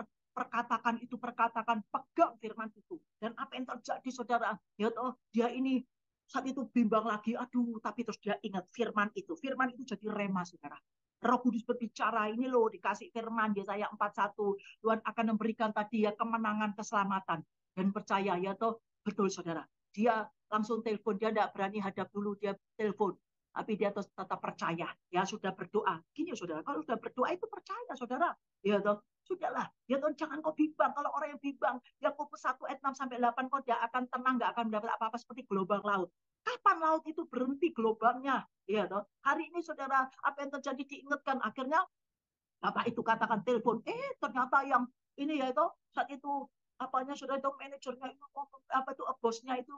[SPEAKER 1] perkatakan, pegang firman itu. Dan apa yang terjadi, saudara? Ya toh, dia ini saat itu bimbang lagi, aduh, tapi terus dia ingat firman itu. Firman itu jadi rema, saudara. Roh Kudus berbicara, ini loh, dikasih firman, Yesaya 41, Tuhan akan memberikan tadi, ya, kemenangan, keselamatan. Dan percaya, ya toh, betul, saudara. Dia langsung telepon, dia tidak berani hadap dulu, dia telepon. Tapi dia tetap percaya, ya, sudah berdoa. Gini, saudara, kalau sudah berdoa itu percaya, saudara. Ya toh, sudahlah, ya toh, jangan kau bimbang. Kalau orang yang bimbang, Yakobus 1 ayat 6 sampai 8, kau tidak akan tenang, nggak akan mendapat apa-apa seperti gelombang laut. Kapan laut itu berhenti gelombangnya? Ya toh. Hari ini, saudara, apa yang terjadi diingatkan. Akhirnya Bapak itu katakan telepon, ternyata yang ini, ya itu saat itu apanya, sudah itu manajernya itu, apa itu, bosnya itu,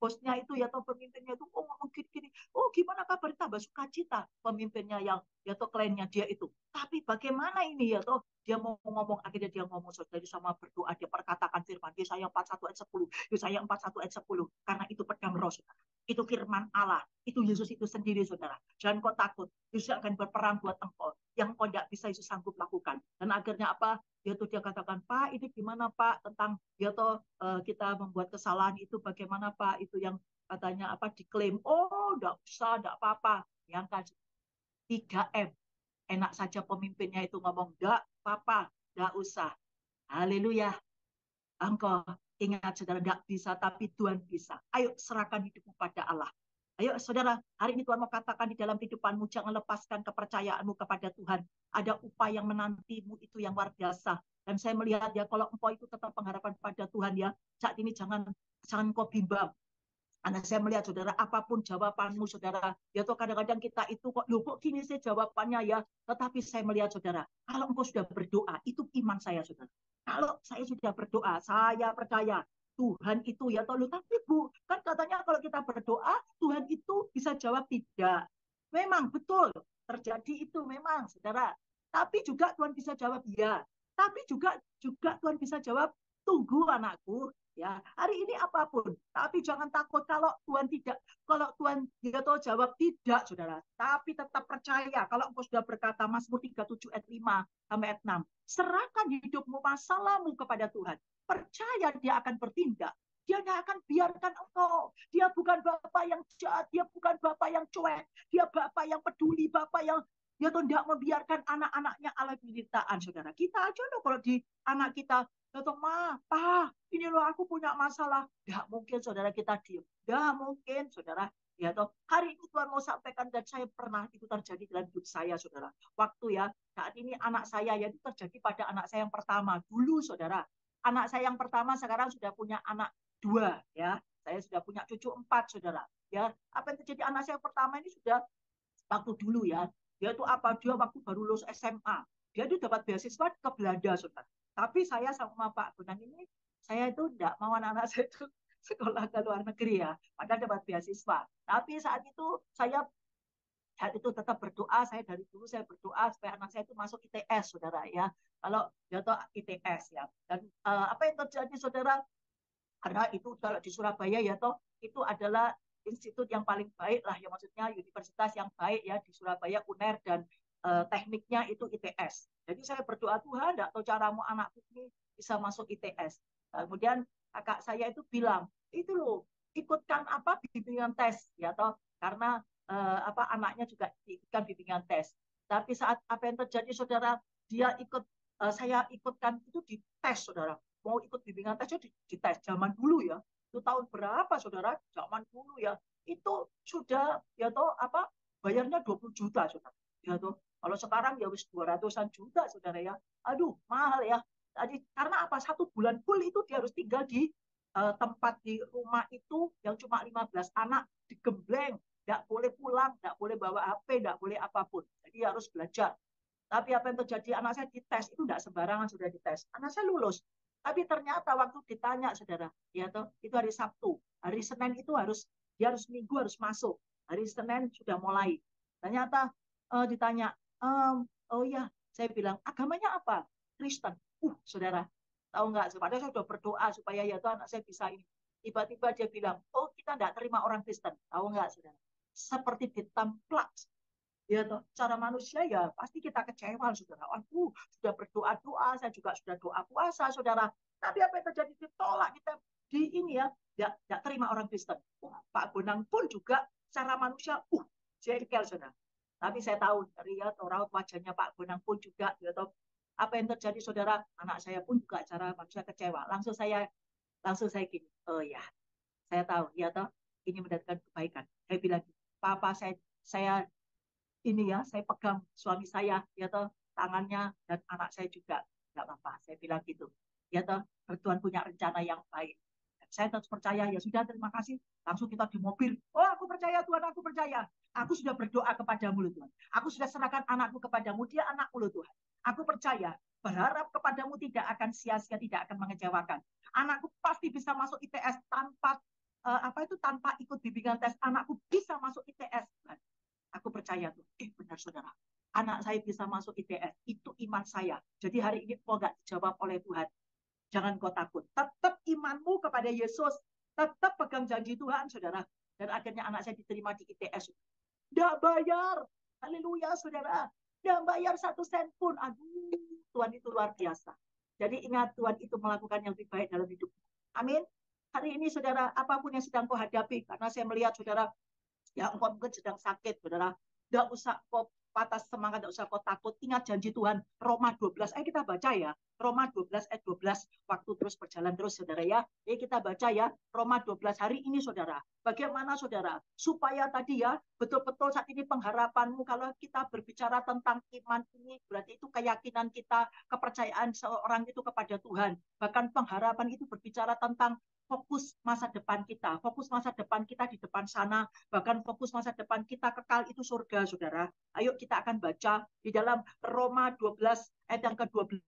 [SPEAKER 1] bosnya itu, ya atau pemimpinnya itu, ngomong gini, oh gimana kabar, tambah sukacita pemimpinnya yang, ya atau kliennya dia itu. Tapi bagaimana ini, ya toh, dia mau ngomong, akhirnya dia ngomong, saudara, sama berdoa, dia perkatakan firman Yesaya 41 ayat 10, Yesaya 41 ayat 10, karena itu pedang roh, saudara. Itu firman Allah, itu Yesus itu sendiri, saudara. Jangan kau takut, Yesus akan berperang buat engkau yang kau tidak bisa Yesus sanggup lakukan. Dan akhirnya apa? Dia tuh, dia katakan, Pak, ini gimana, Pak, tentang dia tuh, kita membuat kesalahan itu bagaimana, Pak? Itu yang katanya apa, diklaim. Oh, enggak usah, enggak apa-apa. Yang kan 3M. Enak saja pemimpinnya itu ngomong, enggak apa-apa, enggak usah. Haleluya. Engkau ingat, saudara, enggak bisa, tapi Tuhan bisa. Ayo serahkan hidupmu pada Allah. Ayo, saudara, hari ini Tuhan mau katakan di dalam kehidupanmu, jangan lepaskan kepercayaanmu kepada Tuhan. Ada upaya yang menantimu itu yang luar biasa. Dan saya melihat, ya, kalau engkau itu tetap pengharapan pada Tuhan, ya, saat ini jangan jangan kau bimbang. Karena saya melihat, saudara, apapun jawabanmu, saudara, ya tuh kadang-kadang kita itu kok, loh, kok gini sih jawabannya, ya. Tetapi saya melihat, saudara, kalau engkau sudah berdoa, itu iman saya, saudara. Kalau saya sudah berdoa, saya percaya Tuhan itu, ya toh, tapi Bu, kan katanya kalau kita berdoa, Tuhan itu bisa jawab tidak. Memang betul terjadi itu, memang, saudara. Tapi juga Tuhan bisa jawab ya. Tapi juga Tuhan bisa jawab tunggu anakku, ya hari ini apapun. Tapi jangan takut kalau Tuhan dia tahu jawab tidak, saudara. Tapi tetap percaya kalau engkau sudah berkata Mazmur 37 ayat 5 sampai ayat 6. Serahkan hidupmu, masalahmu kepada Tuhan. Percaya dia akan bertindak. Dia tidak akan biarkan engkau. Dia bukan Bapak yang jahat, dia bukan Bapak yang cuek. Dia Bapak yang peduli, Bapak yang dia tuh tidak membiarkan anak-anaknya alami penderitaan, saudara. Kita aja loh kalau di anak kita, datang, ma, pa, ini loh aku punya masalah. Tidak mungkin saudara kita diem. Tidak mungkin saudara. Ya toh, hari ini Tuhan mau sampaikan dan saya pernah itu terjadi dalam hidup saya, saudara. Waktu ya, saat ini anak saya ya itu terjadi pada anak saya yang pertama. Dulu, saudara, anak saya yang pertama sekarang sudah punya anak dua, ya. Saya sudah punya cucu empat, saudara. Ya, apa yang terjadi anak saya yang pertama ini sudah waktu dulu ya. Dia itu apa? Dia waktu baru lulus SMA. Dia itu dapat beasiswa ke Belanda, saudara. Tapi saya sama Pak Bonang ini, saya itu tidak mau anak-anak saya itu sekolah ke luar negeri ya. Padahal dapat beasiswa. Tapi saat itu tetap berdoa. Saya dari dulu saya berdoa supaya anak saya itu masuk ITS, saudara ya. Kalau dia tahu ITS ya. Dan apa yang terjadi, saudara? Karena itu kalau di Surabaya ya toh itu adalah institut yang paling baik lah ya, maksudnya universitas yang baik ya di Surabaya, UNER, dan tekniknya itu ITS. Jadi saya berdoa, Tuhan tidak tahu caramu anakku ini bisa masuk ITS. Kemudian kakak saya itu bilang itu loh, ikutkan apa bimbingan tes ya toh, karena apa anaknya juga ikutkan bimbingan tes. Tapi saat apa yang terjadi, saudara, dia ikut saya ikutkan itu di tes, saudara. Mau ikut bimbingan tesnya di tes zaman dulu ya. Itu tahun berapa, saudara? Zaman dulu ya. Itu sudah ya toh apa bayarnya 20 juta, saudara. Ya toh. Kalau sekarang ya wis 200-an juta, saudara ya. Aduh, mahal ya. Jadi karena apa? 1 bulan full itu dia harus tinggal di tempat di rumah itu yang cuma 15 anak, digembleng, nggak boleh pulang, nggak boleh bawa HP, nggak boleh apapun. Jadi harus belajar. Tapi apa yang terjadi, anak saya dites itu tidak sembarangan sudah dites. Anak saya lulus. Tapi ternyata waktu ditanya, saudara, ya toh, itu hari Sabtu. Hari Senin itu dia harus Minggu harus masuk. Hari Senin sudah mulai. Ternyata ditanya, oh ya, saya bilang agamanya apa? Kristen. Saudara, tahu nggak? Padahal saya sudah berdoa supaya ya tuh anak saya bisa ini. Tiba-tiba dia bilang, oh kita tidak terima orang Kristen. Tahu nggak, saudara? Seperti ditemplak ya toh, cara manusia ya pasti kita kecewa, saudara. Aku sudah berdoa doa, saya juga sudah doa puasa, saudara. Tapi apa yang terjadi, ditolak kita di ini ya, tidak terima orang Kristen. Pak Bonang pun juga secara manusia, jengkel, saudara. Tapi saya tahu dari ya raut wajahnya Pak Bonang pun juga, ya toh, apa yang terjadi, saudara, anak saya pun juga cara manusia kecewa. Langsung saya gini, oh ya, saya tahu, ya toh, ini mendatangkan kebaikan. Saya bilang, Papa, saya ini ya, saya pegang suami saya, ya toh, tangannya, dan anak saya juga, nggak apa-apa, saya bilang gitu, ya toh, Tuhan punya rencana yang baik. Saya terus percaya, ya sudah, terima kasih. Langsung kita di mobil, oh aku percaya Tuhan, aku percaya. Aku sudah berdoa kepadamu loh Tuhan. Aku sudah serahkan anakku kepadamu, dia anakku loh Tuhan. Aku percaya, berharap kepadamu tidak akan sia-sia, tidak akan mengecewakan. Anakku pasti bisa masuk ITS tanpa ikut bimbingan tes. Anakku bisa masuk ITS. Aku percaya tuh, benar saudara, anak saya bisa masuk ITS, itu iman saya. Jadi hari ini kok nggak dijawab oleh Tuhan, jangan kau takut. Tetap imanmu kepada Yesus, tetap pegang janji Tuhan, saudara. Dan akhirnya anak saya diterima di ITS. Nggak bayar, haleluya saudara. Nggak bayar 1 sen pun. Aduh, Tuhan itu luar biasa. Jadi ingat, Tuhan itu melakukan yang lebih baik dalam hidup. Amin. Hari ini saudara, apapun yang sedang kau hadapi, karena saya melihat saudara, ya engkau mungkin sedang sakit, saudara. Tidak usah kau patah semangat, tidak usah kau takut. Ingat janji Tuhan, Roma 12. Ayo kita baca ya. Roma 12 ayat 12. Waktu terus berjalan terus, saudara ya. Ayo kita baca ya. Roma 12 hari ini, saudara. Bagaimana, saudara? Supaya tadi ya, betul-betul saat ini pengharapanmu, kalau kita berbicara tentang iman ini, berarti itu keyakinan kita, kepercayaan seorang itu kepada Tuhan. Bahkan pengharapan itu berbicara tentang fokus masa depan kita. Fokus masa depan kita di depan sana, bahkan fokus masa depan kita kekal itu surga, saudara. Ayo kita akan baca di dalam Roma 12 ayat yang ke-12.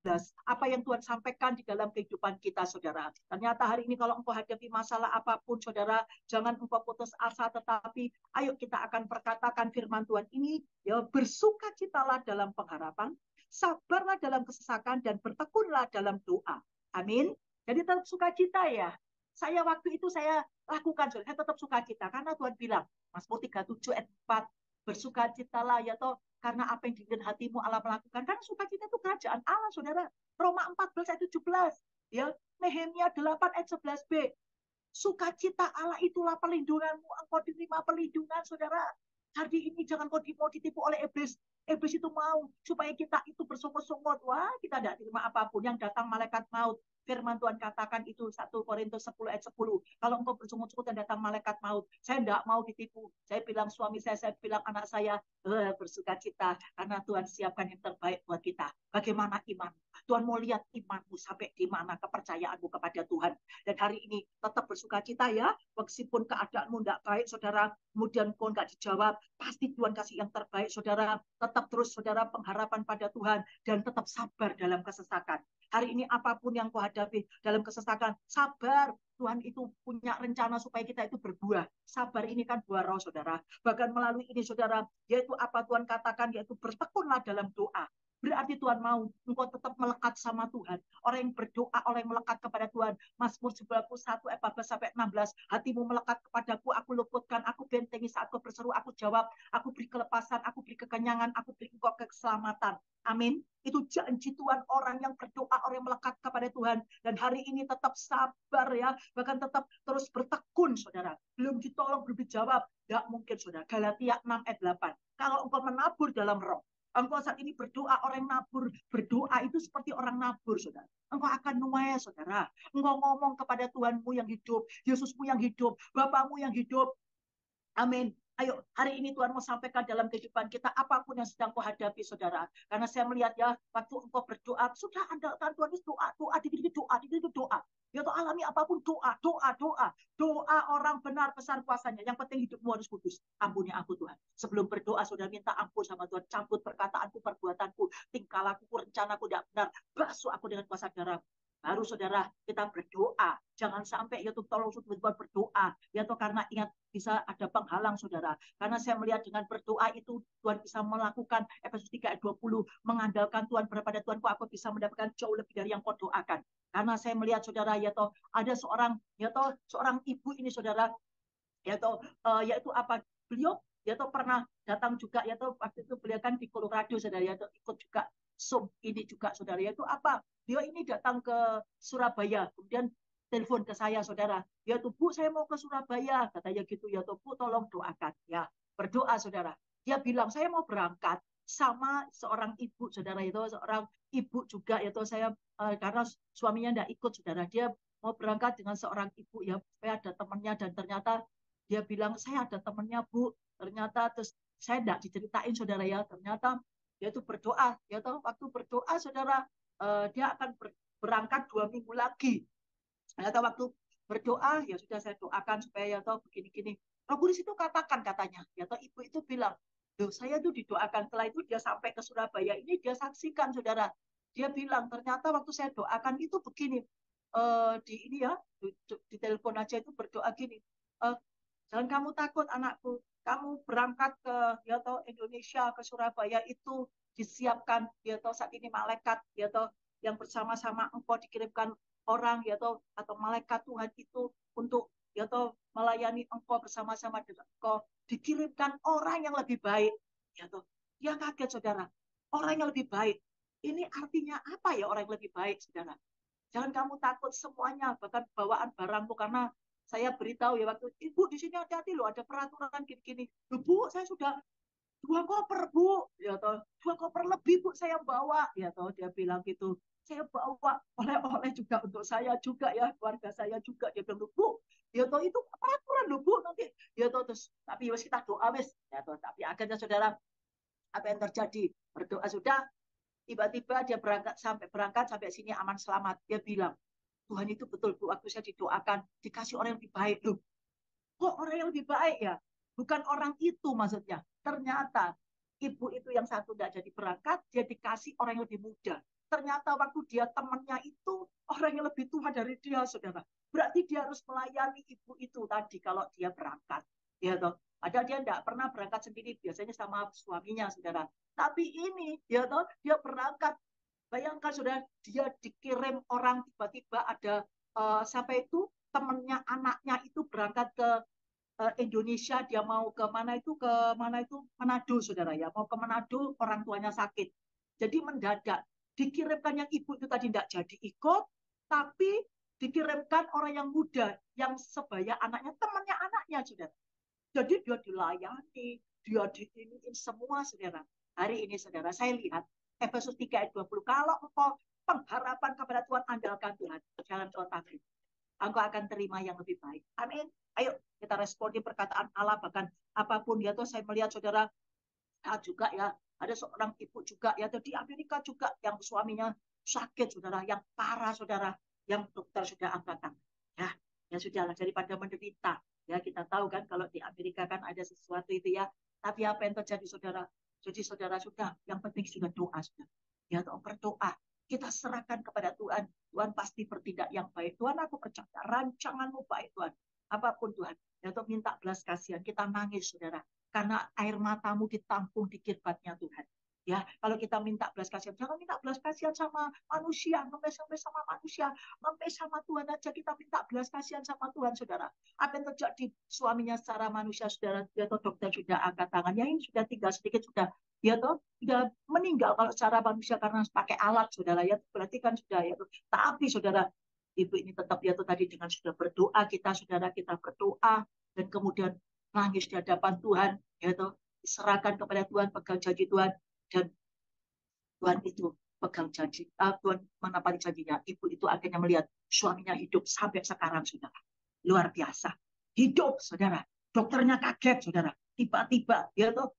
[SPEAKER 1] Apa yang Tuhan sampaikan di dalam kehidupan kita, saudara. Ternyata hari ini kalau engkau hadapi masalah apapun, saudara, jangan engkau putus asa, tetapi ayo kita akan perkatakan firman Tuhan ini, ya bersukacitalah dalam pengharapan, sabarlah dalam kesesakan dan bertekunlah dalam doa. Amin. Jadi tetap sukacita ya. Saya waktu itu saya lakukan, saya tetap sukacita karena Tuhan bilang, Mazmur 37 ayat 4, bersukacitalah ya toh karena apa yang diinginkan hatimu Allah melakukan. Karena sukacita itu kerajaan Allah, saudara. Roma 14 ayat 17, ya. Nehemia 8 ayat 11b. Sukacita Allah itulah perlindunganmu. Engkau diterima perlindungan, saudara. Hari ini jangan kau mau ditipu oleh iblis. Iblis itu mau supaya kita itu bersungut-sungut. Wah, kita tidak terima apapun yang datang malaikat maut. Firman Tuhan katakan itu 1 Korintus 10 ayat 10. Kalau engkau bersungut-sungut dan datang malaikat maut, saya tidak mau ditipu. Saya bilang suami saya bilang anak saya, bersuka cita karena Tuhan siapkan yang terbaik buat kita. Bagaimana iman? Tuhan mau lihat imanmu sampai di mana, kepercayaanmu kepada Tuhan. Dan hari ini tetap bersuka cita ya, meskipun keadaanmu tidak baik, saudara, kemudian kau nggak dijawab, pasti Tuhan kasih yang terbaik, saudara. Tetap terus, saudara, pengharapan pada Tuhan dan tetap sabar dalam kesesakan. Hari ini apapun yang kau hadapi dalam kesesakan, sabar. Tuhan itu punya rencana supaya kita itu berbuah. Sabar ini kan buah roh, saudara. Bahkan melalui ini, saudara, yaitu apa Tuhan katakan, yaitu bertekunlah dalam doa. Berarti Tuhan mau engkau tetap melekat sama Tuhan. Orang yang berdoa, orang yang melekat kepada Tuhan. Mazmur 91 ayat 14 sampai 16. Hatimu melekat kepadaku, aku luputkan, aku bentengi saat kau berseru, aku jawab, aku beri kelepasan, aku beri kekenyangan, aku beri engkau keselamatan. Amin. Itu janji Tuhan, orang yang berdoa, orang yang melekat kepada Tuhan. Dan hari ini tetap sabar ya, bahkan tetap terus bertekun, saudara. Belum ditolong, belum dijawab. Tidak mungkin, saudara. Galatia 6 ayat 8. Kalau engkau menabur dalam roh, engkau saat ini berdoa, orang nabur. Berdoa itu seperti orang nabur, saudara. Engkau akan nuai, saudara. Engkau ngomong kepada Tuhanmu yang hidup, Yesusmu yang hidup, Bapamu yang hidup. Amin. Ayo, hari ini Tuhan mau sampaikan dalam kehidupan kita apapun yang sedang kau hadapi, saudara. Karena saya melihat ya, waktu engkau berdoa, sudah andalkan Tuhan, doa, doa, doa, doa. Ya tuh alami apapun doa, doa, doa. Doa orang benar besar kuasanya. Yang penting hidupmu harus kudus. Ampuni aku Tuhan. Sebelum berdoa, saudara minta ampun sama Tuhan. Campur perkataanku, perbuatanku, tingkah lakuku, rencanaku tidak benar. Basuh aku dengan kuasa darah. Baru saudara kita berdoa. Jangan sampai ya tuh tolong saudara berdoa. Ya tuh karena ingat bisa ada penghalang, saudara. Karena saya melihat dengan berdoa itu Tuhan bisa melakukan Efesus 3 ayat 20, mengandalkan Tuhan kepada Tuhan, aku bisa mendapatkan jauh lebih dari yang kau doakan. Karena saya melihat, saudara, ya toh ada seorang ibu ini, saudara, ya toh yaitu apa? Beliau ya toh pernah datang juga, ya toh waktu itu beliau kan di Colorado, saudara, ya toh ikut juga Zoom ini juga, saudara, yaitu apa? Dia ini datang ke Surabaya, kemudian telepon ke saya, saudara. Ya tuh Bu, saya mau ke Surabaya, katanya gitu. Ya tuh Bu, tolong doakan. Ya, berdoa, saudara. Dia bilang saya mau berangkat sama seorang ibu, saudara, itu seorang ibu juga, yaitu saya karena suaminya tidak ikut, saudara. Dia mau berangkat dengan seorang ibu, ya supaya ada temannya, dan ternyata dia bilang saya ada temannya Bu. Ternyata terus saya tidak diceritain, saudara, ya. Ternyata dia itu berdoa, ya tuh waktu berdoa, saudara, dia akan berangkat 2 minggu lagi. Ternyata waktu berdoa, ya sudah saya doakan supaya ya toh begini-gini. Roh Kudus itu katakan, katanya, ya toh ibu itu bilang, loh saya tuh didoakan. Setelah itu dia sampai ke Surabaya, ini dia saksikan, saudara. Dia bilang ternyata waktu saya doakan itu begini, di ini ya, di telepon aja itu berdoa gini, eh, jangan kamu takut anakku, kamu berangkat ke ya toh Indonesia, ke Surabaya itu disiapkan ya toh saat ini malaikat ya toh yang bersama-sama engkau dikirimkan orang ya toh atau malaikat Tuhan itu untuk ya toh melayani engkau bersama-sama dengan engkau, dikirimkan orang yang lebih baik ya toh. Dia kaget, saudara, orang yang lebih baik ini artinya apa ya, orang yang lebih baik, saudara? Jangan kamu takut semuanya, bahkan bawaan barangmu, karena saya beritahu ya waktu ibu di sini hati-hati loh, ada peraturan gini-gini. Bu, saya sudah 2 koper Bu, ya toh 2 koper lebih Bu saya bawa, ya toh dia bilang gitu. Saya bawa oleh-oleh juga untuk saya juga ya, keluarga saya juga. Dia bilang, Bu, ya toh itu peraturan loh Bu, nanti ya toh terus tapi wes kita doa wes, ya toh tapi akhirnya, saudara, apa yang terjadi? Berdoa sudah, tiba-tiba dia berangkat sampai sini aman selamat. Dia bilang, Tuhan itu betul Bu, waktu saya didoakan dikasih orang yang lebih baik loh. Kok orang yang lebih baik ya? Bukan orang itu maksudnya. Ternyata ibu itu yang satu tidak jadi berangkat, dia dikasih orang yang lebih muda. Ternyata waktu dia temannya itu orang yang lebih tua dari dia, saudara. Berarti dia harus melayani ibu itu tadi kalau dia berangkat. Ya toh. Padahal dia tidak pernah berangkat sendiri, biasanya sama suaminya, saudara. Tapi ini ya toh, dia berangkat. Bayangkan sudah dia dikirim orang tiba-tiba ada sampai itu temennya anaknya itu berangkat ke Indonesia, dia mau ke mana itu Manado saudara ya, mau ke Manado, orang tuanya sakit, jadi mendadak dikirimkan. Yang ibu itu tadi tidak jadi ikut, tapi dikirimkan orang yang muda yang sebaya anaknya, temannya anaknya saudara. Jadi dia dilayani, dia diiniin semua saudara. Hari ini saudara, saya lihat Efesus 3 ayat 20, kalau engkau pengharapan kepada Tuhan, andalkan Tuhan, jangan kau takut, engkau akan terima yang lebih baik. Amin. Ayo kita responi perkataan Allah. Bahkan apapun ya tuh, saya melihat saudara juga ya, ada seorang ibu juga ya tuh di Amerika juga yang suaminya sakit saudara, yang parah saudara, yang dokter sudah angkat tangan. Ya, ya sudahlah, daripada menderita. Ya kita tahu kan kalau di Amerika kan ada sesuatu itu ya. Tapi apa yang terjadi saudara? Jadi saudara sudah, yang penting sudah doa sudah. Ya tuh berdoa. Kita serahkan kepada Tuhan. Tuhan pasti bertindak yang baik. Tuhan, aku percaya rancanganmu baik Tuhan. Apapun Tuhan. Ya tuh minta belas kasihan. Kita nangis saudara, karena air matamu ditampung di kirbatnya Tuhan. Ya, kalau kita minta belas kasihan, jangan minta belas kasihan sama manusia, sampai sama manusia, sampai sama Tuhan aja kita minta belas kasihan sama Tuhan, saudara. Apa yang terjadi? Suaminya secara manusia, saudara, dia tuh dokter sudah angkat tangannya, ini sudah tinggal sedikit, sudah dia tuh sudah meninggal kalau secara manusia karena pakai alat, saudara ya, berarti kan sudah ya. Tapi saudara, ibu ini tetap ya tuh tadi dengan sudah berdoa, kita saudara, kita berdoa dan kemudian nangis di hadapan Tuhan, yaitu serahkan kepada Tuhan, pegang janji Tuhan, dan Tuhan itu pegang janji, Tuhan menepati janjinya. Ibu itu akhirnya melihat suaminya hidup sampai sekarang, saudara. Luar biasa. Hidup, saudara. Dokternya kaget, saudara. Tiba-tiba, ya tuh,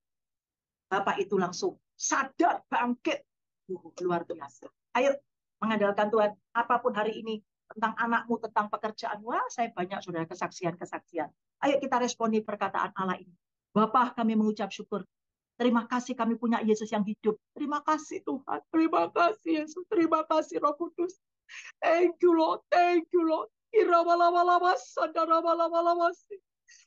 [SPEAKER 1] Bapak itu langsung sadar, bangkit. Luar biasa. Ayo, mengandalkan Tuhan. Apapun hari ini, tentang anakmu, tentang pekerjaan. Wah, saya banyak, saudara, kesaksian-kesaksian. Ayo kita responi perkataan Allah ini. Bapak, kami mengucap syukur. Terima kasih kami punya Yesus yang hidup. Terima kasih Tuhan. Terima kasih Yesus. Terima kasih Roh Kudus. Thank you Lord. Thank you Lord. Irabalabalawas, sadarabalabalawas.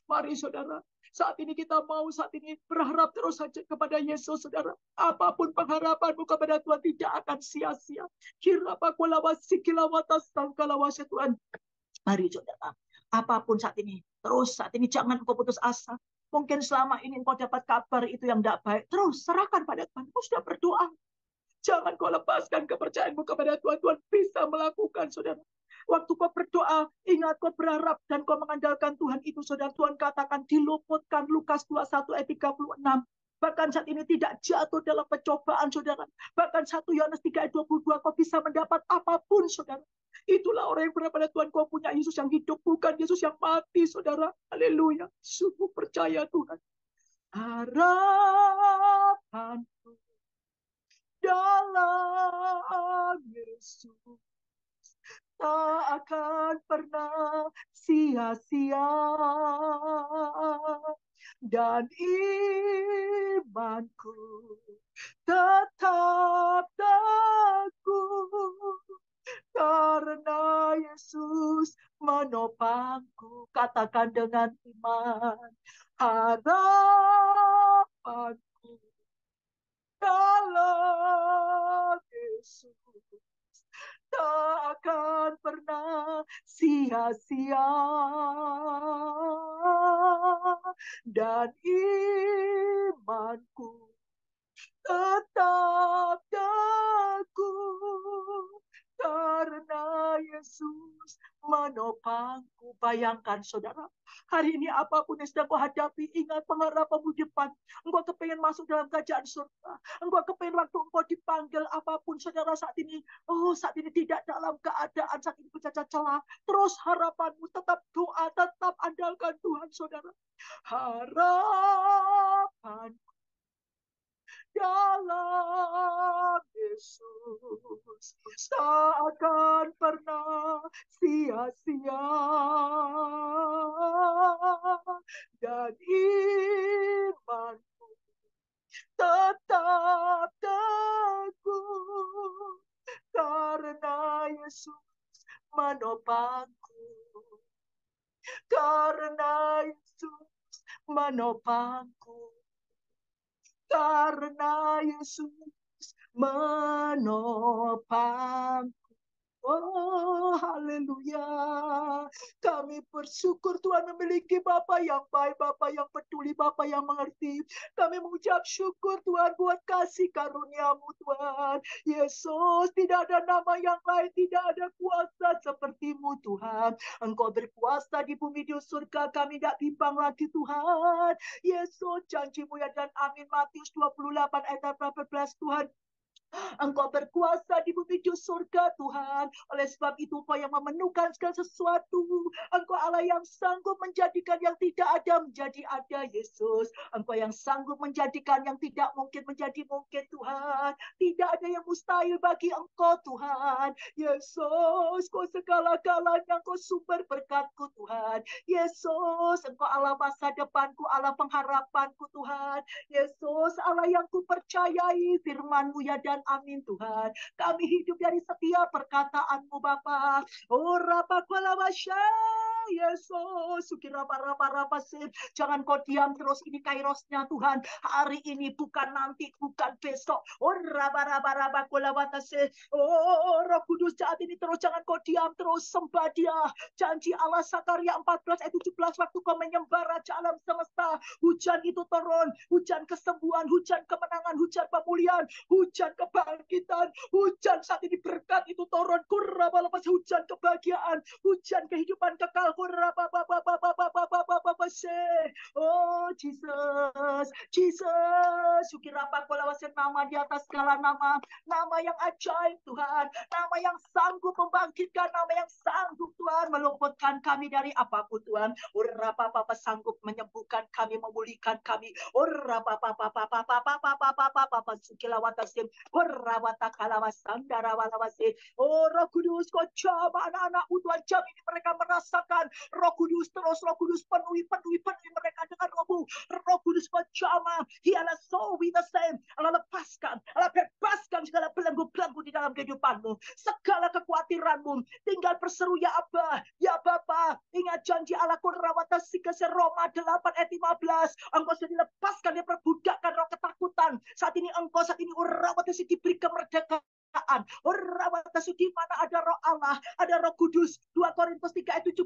[SPEAKER 1] Mari saudara, saat ini kita mau saat ini berharap terus saja kepada Yesus, saudara. Apapun pengharapanmu kepada Tuhan tidak akan sia-sia. Tuhan. Mari saudara, apapun saat ini, terus saat ini jangan kau putus asa. Mungkin selama ini kau dapat kabar itu yang tidak baik, terus serahkan pada Tuhan. Kau sudah berdoa, jangan kau lepaskan kepercayaanmu kepada Tuhan. Tuhan bisa melakukan, saudara. Waktu kau berdoa, ingat kau berharap dan kau mengandalkan Tuhan itu, saudara. Tuhan katakan diluputkan Lukas 21 ayat 36. Bahkan saat ini tidak jatuh dalam pencobaan, saudara. Bahkan 1 Yohanes 3 ayat 22, kau bisa mendapat apapun, saudara. Itulah orang yang berharap pada Tuhan. Kau punya Yesus yang hidup, bukan Yesus yang mati, saudara. Haleluya. Sungguh percaya Tuhan. Harapanku dalam Yesus tak akan pernah sia-sia, dan imanku tetap teguh karena Yesus menopangku. Katakan dengan iman, harapanku dalam Yesus tak akan pernah sia-sia, dan imanku tetap teguh karena Yesus menopangku. Bayangkan saudara, hari ini apapun yang sedang kau hadapi, ingat pengharapanmu depan. Engkau kepengen masuk dalam kerajaan surga. Engkau kepengen waktu engkau dipanggil apapun, saudara, saat ini. Oh, saat ini tidak dalam keadaan saat ini bercacat celah. Terus harapanmu tetap doa, tetap andalkan Tuhan, saudara. Harapan dalam Yesus tak akan pernah sia-sia, dan imanku tetap teguh karena Yesus menopangku, karena Yesus menopangku. karena Yesus menopang. Oh, haleluya. Kami bersyukur Tuhan memiliki Bapa yang baik, Bapa yang peduli, Bapa yang mengerti. Kami mengucap syukur Tuhan buat kasih karunia-Mu Tuhan. Yesus, tidak ada nama yang lain, tidak ada kuasa seperti-Mu Tuhan. Engkau berkuasa di bumi di surga, kami tidak bimbang lagi Tuhan. Yesus, janji-Mu ya dan amin. Matius 28 ayat 18 Tuhan. Engkau berkuasa di bumi di surga Tuhan. Oleh sebab itu Engkau yang memenuhkan segala sesuatu. Engkau Allah yang sanggup menjadikan yang tidak ada menjadi ada Yesus. Engkau yang sanggup menjadikan yang tidak mungkin menjadi mungkin Tuhan. Tidak ada yang mustahil bagi Engkau Tuhan. Yesus, Kau segala-galanya, Kau sumber berkat-Ku Tuhan. Yesus, Engkau Allah masa depanku, Allah pengharapanku Tuhan. Yesus, Allah yang Ku percayai, firman-Mu ya dan amin Tuhan. Kami hidup dari setiap perkataan-Mu Bapa. Oh rapakolawasya. Yesus, jangan Kau diam terus, ini kairosnya Tuhan. Hari ini bukan nanti, bukan besok. Oh oh Roh Kudus saat ini terus jangan Kau diam terus, sembah Dia. Janji Allah Sakaria 14 ayat 17, waktu Kau menyembah Raja alam semesta, hujan itu turun, hujan kesembuhan, hujan kemenangan, hujan pemulihan, hujan kebangkitan, hujan saat ini berkat itu turun, hujan kebahagiaan, hujan kehidupan kekal. Oh Jesus, Jesus, nama di atas segala nama, nama yang ajaib Tuhan, nama yang sanggup membangkitkan, nama yang sanggup Tuhan meluputkan kami dari apapun Tuhan. Sanggup menyembuhkan kami, memulihkan kami. Oh Roh Kudus, Kau jamah anak-anak-Mu Tuhan, jam ini mereka merasakan Roh Kudus terus, Roh Kudus penuhi mereka dengan Roh-Mu. Roh Kudus Kau jamah, Hialah so we the same. Allah lepaskan, Allah bebaskan segala belenggu-belenggu di dalam kehidupan-Mu, segala kekhawatiran-Mu. Tinggal berseru ya Abba, ya Bapa. Ingat janji Allah Kurawata Sikase Roma 8 ayat 15. Engkau sudah dilepaskan dari perbudakan roh ketakutan. Saat ini Urawata diberi kemerdekaan. Di mana ada roh Allah, ada Roh Kudus. 2 Korintus 3 ayat 17.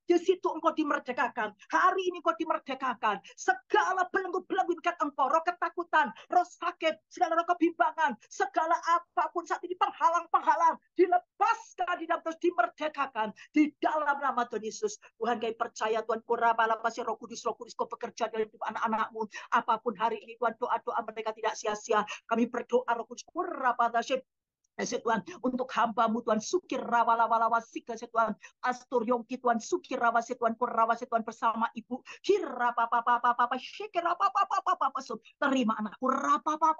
[SPEAKER 1] Di situ engkau dimerdekakan. Hari ini engkau dimerdekakan. Segala belenggu-belenggu dekat engkau, roh ketakutan, roh sakit, segala roh kebimbangan, segala apapun saat ini penghalang-penghalang, dilepaskan di dalam terus dimerdekakan di dalam nama Tuhan Yesus. Tuhan, kami percaya Tuhan, Roh Kudus Kau bekerja dalam hidup anak-anak-Mu. Apapun hari ini Tuhan, doa-doa mereka tidak sia-sia. Kami berdoa Roh Kudus Tuhan, untuk hamba-Mu Tuhan, Sukir rawa lawa sika Tuhan, Astur Yongki Tuhan, Sukir rawa Tuhan, Kurawa Tuhan bersama Ibu, Kira papa Shikira papa terima anakku papa.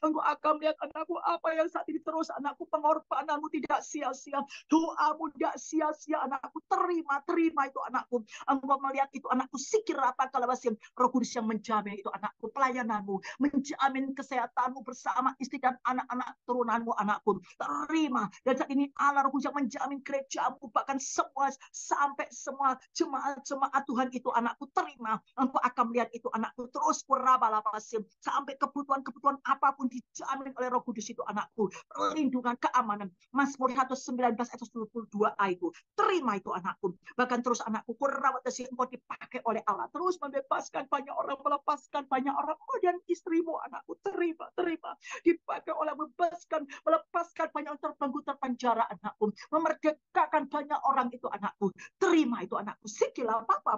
[SPEAKER 1] Engkau akan melihat anakku apa yang saat ini terus anakku, pengorbananmu tidak sia-sia, doamu tidak sia-sia anakku, terima itu anakku. Engkau melihat itu anakku, Sikira kalawasim, Roh Kudus yang menjamin itu anakku, pelayananmu, menjamin kesehatanmu bersama istri dan anak-anak turunanmu anakku, terima. Dan saat ini Allah Roh Kudus yang menjamin gerejamu, bahkan semua sampai semua jemaat Tuhan itu anakku, terima. Engkau akan melihat itu anakku terus kurabalapasim, sampai kebutuhan apapun dijamin oleh Roh Kudus itu anakku, perlindungan, keamanan. Mazmur 119 ayat 22a itu, terima itu anakku. Bahkan terus anakku kurawatasi, engkau dipakai oleh Allah terus membebaskan banyak orang, melepaskan banyak orang. Oh, dan istrimu anakku, terima dipakai oleh melepaskan banyak orang terbelenggu terpenjara anakku, memerdekakan banyak orang itu anakku, terima itu anakku. Sikilah papa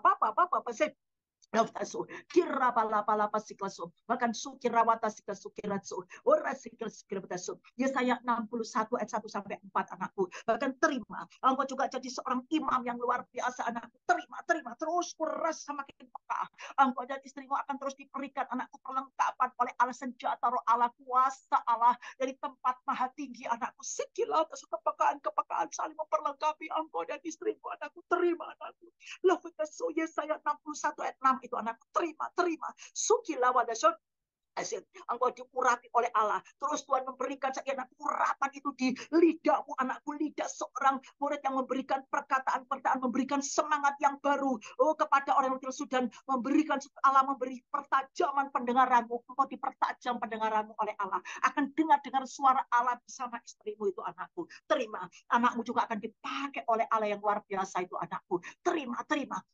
[SPEAKER 1] bahkan sukirawata sikasukiratsu ora sikirabatasu. Yesaya 61 ayat 1 sampai 4 anakku. Bahkan terima, engkau juga jadi seorang imam yang luar biasa anakku. Terima terus kuras semakin peka. Engkau dan istrimu akan terus diberikan anakku perlengkapan oleh Allah, senjata roh Allah, kuasa Allah dari tempat maha tinggi anakku. Sikilah kepekaan saling memperlengkapi engkau dan istrimu anakku. Terima anakku. Yesaya 61 ayat 6 itu anakku, terima. Sukilawadasyon Engkau diurapi oleh Allah. Terus Tuhan memberikan urapan itu di lidahmu, anakku, lidah seorang murid yang memberikan perkataan-perkataan, memberikan semangat yang baru kepada orang yang tersudah, dan memberikan Allah memberi pertajaman pendengaranmu. Engkau dipertajam pendengaranmu oleh Allah. Akan dengar suara Allah bersama istrimu itu, anakku. Terima. Anakmu juga akan dipakai oleh Allah yang luar biasa itu, anakku. Terima.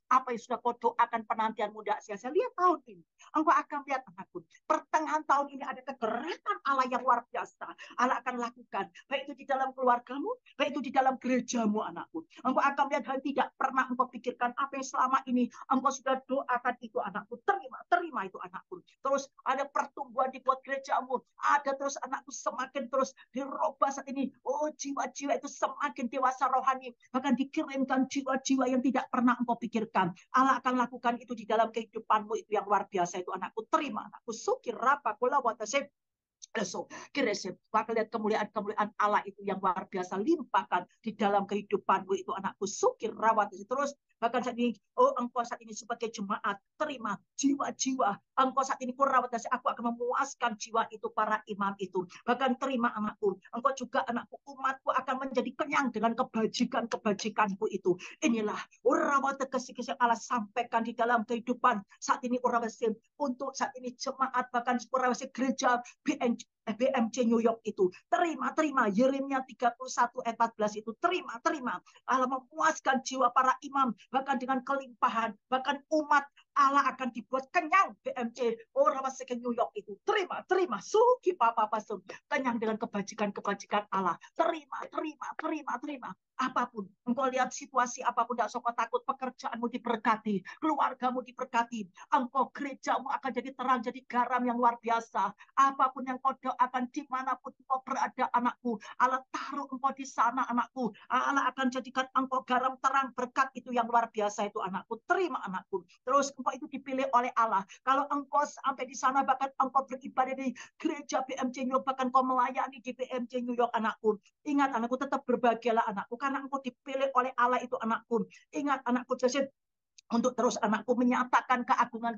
[SPEAKER 1] Apa yang sudah kau doakan penantianmu tidak sia-sia. Lihat tahun ini. Engkau akan lihat, anakku. Pertengahan tahun ini ada kegerakan Allah yang luar biasa. Allah akan lakukan. Baik itu di dalam keluargamu, baik itu di dalam gerejamu, anakku. Engkau akan lihat hal tidak pernah engkau pikirkan. Apa yang selama ini engkau sudah doakan itu, anakku. Terima itu, anakku. Terus ada pertumbuhan di buat gerejamu. Ada terus, anakku, semakin terus dirubah saat ini. Jiwa-jiwa itu semakin dewasa rohani. Bahkan dikirimkan jiwa-jiwa yang tidak pernah engkau pikirkan. Allah akan lakukan itu di dalam kehidupanmu itu yang luar biasa itu, anakku. Terima, anakku. Sukir rapa kula watasib. So, maka lihat kemuliaan Allah itu yang luar biasa limpahkan di dalam kehidupanmu itu, anakku. Sukir rawat terus. Bahkan saat ini, engkau saat ini sebagai jemaat, terima jiwa-jiwa. Engkau saat ini kurawat, aku akan memuaskan jiwa itu, para imam itu. Bahkan terima, anakku. Engkau juga, anakku, umatku akan menjadi kenyang dengan kebajikanku itu. Inilah urawat kasih Allah sampaikan di dalam kehidupan saat ini, urawat untuk saat ini jemaat, bahkan urawat gereja BMC New York itu. Terima. Yeremia 31 ayat 14 itu. Terima. Allah memuaskan jiwa para imam, bahkan dengan kelimpahan, bahkan umat Allah akan dibuat kenyang. BMC New York itu. Terima. Suki papa pasum. Kenyang dengan kebajikan Allah. Terima. Apapun engkau lihat situasi apapun, tidak usah takut. Pekerjaanmu diberkati, keluargamu diberkati, engkau gerejamu akan jadi terang, jadi garam yang luar biasa. Apapun yang kau doakan, dimanapun engkau berada, anakku, Allah taruh engkau di sana, anakku. Allah akan jadikan engkau garam terang, berkat itu yang luar biasa itu, anakku. Terima, anakku. Terus engkau itu dipilih oleh Allah. Kalau engkau sampai di sana, bahkan engkau beribadah di gereja BMC New York, bahkan kau melayani di BMC New York, anakku. Ingat, anakku, tetap berbahagialah, anakku, karena engkau dipilih oleh Allah itu, anakku. Ingat, anakku, jadi untuk terus, anakku, menyatakan keagungan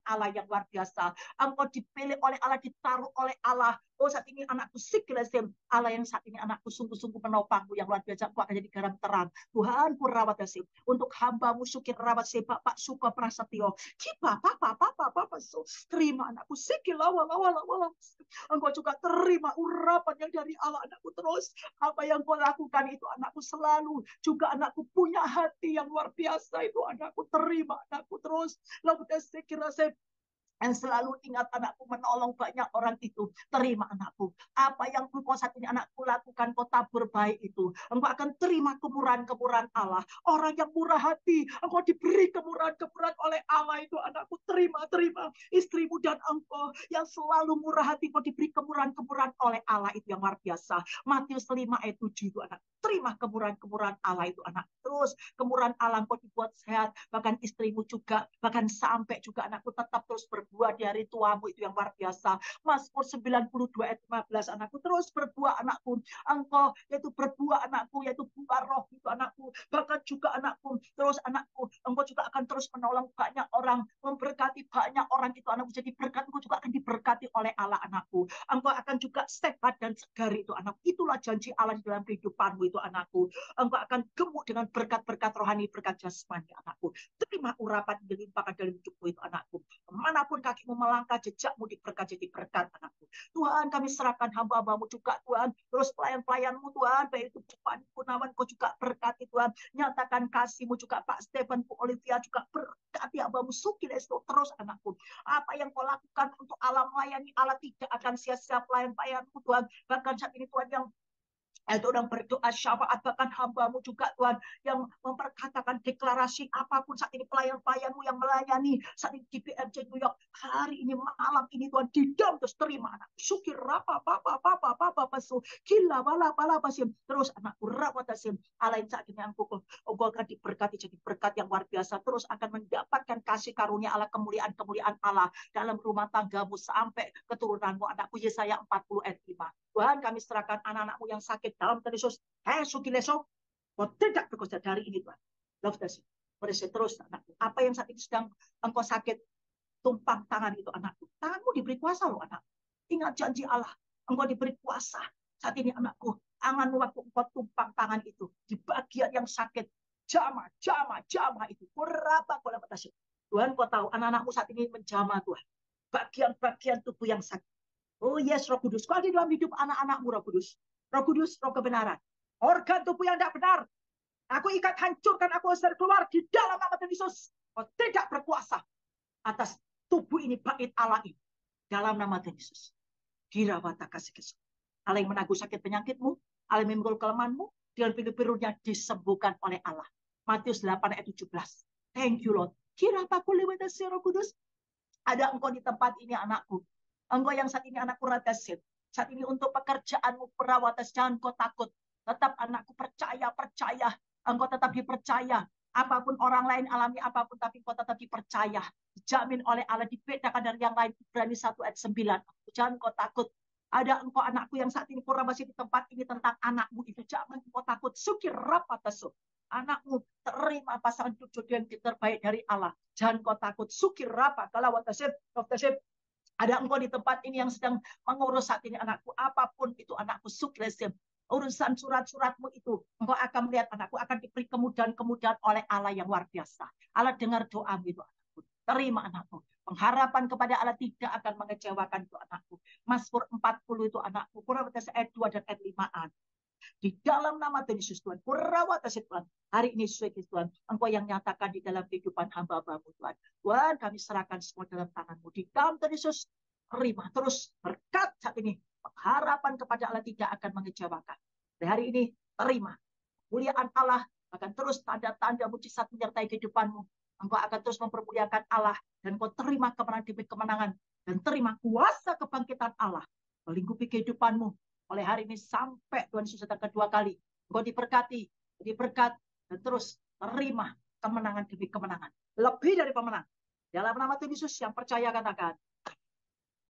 [SPEAKER 1] Allah yang luar biasa. Engkau dipilih oleh Allah, ditaruh oleh Allah. Saat ini, anakku, sikilesem Allah yang saat ini, anakku, sungguh-sungguh menopangmu yang luar biasa. Engkau akan jadi garam terang. Tuhan, kurawat kasih untuk hambamu, Sukir rawat si Bapak Suka Prasetyo. Papa. Terima, anakku, sikilawa. Engkau juga terima urapan yang dari Allah, anakku. Terus apa yang kau lakukan itu, anakku, selalu juga, anakku, punya hati yang luar biasa itu, anakku. Terima, anakku. Terus lalu saya kira saya yang selalu ingat, anakku, menolong banyak orang itu. Terima, anakku. Apa yang engkau saat ini, anakku, lakukan, kau tabur baik itu. Engkau akan terima kemurahan-kemurahan Allah. Orang yang murah hati, engkau diberi kemurahan-kemurahan oleh Allah itu, anakku. Terima. Istrimu dan engkau yang selalu murah hati, kau diberi kemurahan-kemurahan oleh Allah itu yang luar biasa. Matius 5 ayat 7 itu, anak. Terima kemurahan-kemurahan Allah itu, anak. Terus kemurahan Allah kau dibuat sehat, bahkan istrimu juga, bahkan sampai juga, anakku, tetap terus berbuah di hari tuamu itu yang luar biasa. Mazmur 92 ayat 15, anakku. Terus berbuah, anakku. Engkau yaitu berbuah, anakku, yaitu buah roh itu, anakku. Bahkan juga, anakku, terus, anakku, engkau juga akan terus menolong banyak orang, memberkati banyak orang itu, anakku. Jadi berkat engkau juga akan diberkati oleh Allah, anakku. Engkau akan juga sehat dan segar itu, anakku. Itulah janji Allah di dalam kehidupanmu itu, anakku. Engkau akan gemuk dengan berkat-berkat rohani, berkat jasmani, anakku. Terima urapan yang dilimpahkan dalam hidupmu itu, anakku. Manapun kakimu melangkah, jejakmu diberkati, jadi berkat, anakku. Tuhan, kami serahkan hamba-hambamu juga, Tuhan. Terus pelayan-pelayanmu, Tuhan, baik itu Pak Gunawan, kau juga berkati, Tuhan. Nyatakan kasihmu juga, Pak Stephen, Bu Olivia juga berkati hambamu. Sukilesto terus, anakku. Apa yang kau lakukan untuk Allah, melayani Allah, tidak akan sia-sia. Pelayan-pelayanmu, Tuhan. Bahkan saat ini, Tuhan, yang itu orang berdoa syafaat, bahkan hambamu juga, Tuhan, yang memperkatakan deklarasi apapun saat ini, pelayan-pelayanmu yang melayani saat ini di BMC New York, hari ini, malam ini, Tuhan, didam terus. Terima, anak. Syukir rapa pasu gila bala basim. Terus, anakku, rawat asim Allah yang saat ini aku akan diberkati, jadi berkat yang luar biasa. Terus akan mendapatkan kasih karunia Allah, kemuliaan Allah dalam rumah tanggamu sampai keturunanmu, anakku. Yesaya 40 ayat 5. Tuhan, kami serahkan anak-anakmu yang sakit dalam Yesus. Sukileso, kau tidak berkuasa dari ini, Tuhan. Love this. Terus, anakku. Apa yang saat ini sedang engkau sakit, tumpang tangan itu anakku. Tanganmu diberi kuasa loh anak. Ingat janji Allah. Engkau diberi kuasa. Saat ini anakku, anganmu waktu engkau tumpang tangan itu. Di bagian yang sakit. Jama itu. Berapa kau dapat hasil. Tuhan kau tahu anak-anakmu saat ini menjama Tuhan. Bagian-bagian tubuh yang sakit. Oh yes, Roh Kudus. Kau ada dalam hidup anak-anakmu, Roh Kudus. Roh Kudus, Roh kebenaran. Organ tubuh yang tidak benar. Aku ikat hancurkan, aku usir keluar di dalam nama Tuhan Yesus. Kau tidak berkuasa atas tubuh ini, bait Allah ini. Dalam nama Tuhan Yesus. Dirawat kasih Yesus. Allah yang menanggung sakit penyakitmu, Allah yang memikul kelemahanmu, dengan pilu-pilunya disembuhkan oleh Allah. Matius 8 ayat 17. Thank you Lord. Kirapaku lewat Roh Kudus. Ada engkau di tempat ini anakku. Engkau yang saat ini anakku ratasin. Saat ini untuk pekerjaanmu perawatan, jangan kau takut. Tetap anakku percaya. Engkau tetap dipercaya. Apapun orang lain alami apapun, tapi engkau tetap dipercaya. Dijamin oleh Allah, dibedakan dari yang lain. Ibrani 1 ayat 9. Jangan kau takut. Ada engkau anakku yang saat ini pura masih di tempat ini tentang anakmu itu. Jangan kau takut. Sukir rapatasu. Anakmu terima pasangan cucu yang terbaik dari Allah. Jangan kau takut. Sukir rapa kalau watasib. Ada engkau di tempat ini yang sedang mengurus saat ini anakku. Apapun itu anakku. Sukresim. Urusan surat-suratmu itu. Engkau akan melihat anakku akan diberi kemudahan-kemudahan oleh Allah yang luar biasa. Allah dengar doamu itu anakku. Terima anakku. Pengharapan kepada Allah tidak akan mengecewakan itu anakku. Mazmur 40 itu anakku. Kurang ayat 2 dan ayat 5. Di dalam nama Tuhan Yesus Tuhan, kurawat kasih Tuhan. Hari ini sesuai Tuhan, Engkau yang nyatakan di dalam kehidupan hamba-hambamu Tuhan. Tuhan, kami serahkan semua dalam tangan-Mu. Di dalam Tuhan Yesus, terima terus berkat saat ini. Pengharapan kepada Allah tidak akan mengecewakan. Dari hari ini, terima. Kemuliaan Allah akan terus tanda-tanda mujizat menyertai kehidupanmu. Engkau akan terus mempermuliakan Allah. Dan engkau terima kemenangan demi kemenangan. Dan terima kuasa kebangkitan Allah melingkupi kehidupanmu. Oleh hari ini sampai Tuhan Yesus datang kedua kali. Engkau diberkati, diberkat, dan terus terima kemenangan demi kemenangan. Lebih dari pemenang. Dalam nama Tuhan Yesus yang percaya katakan,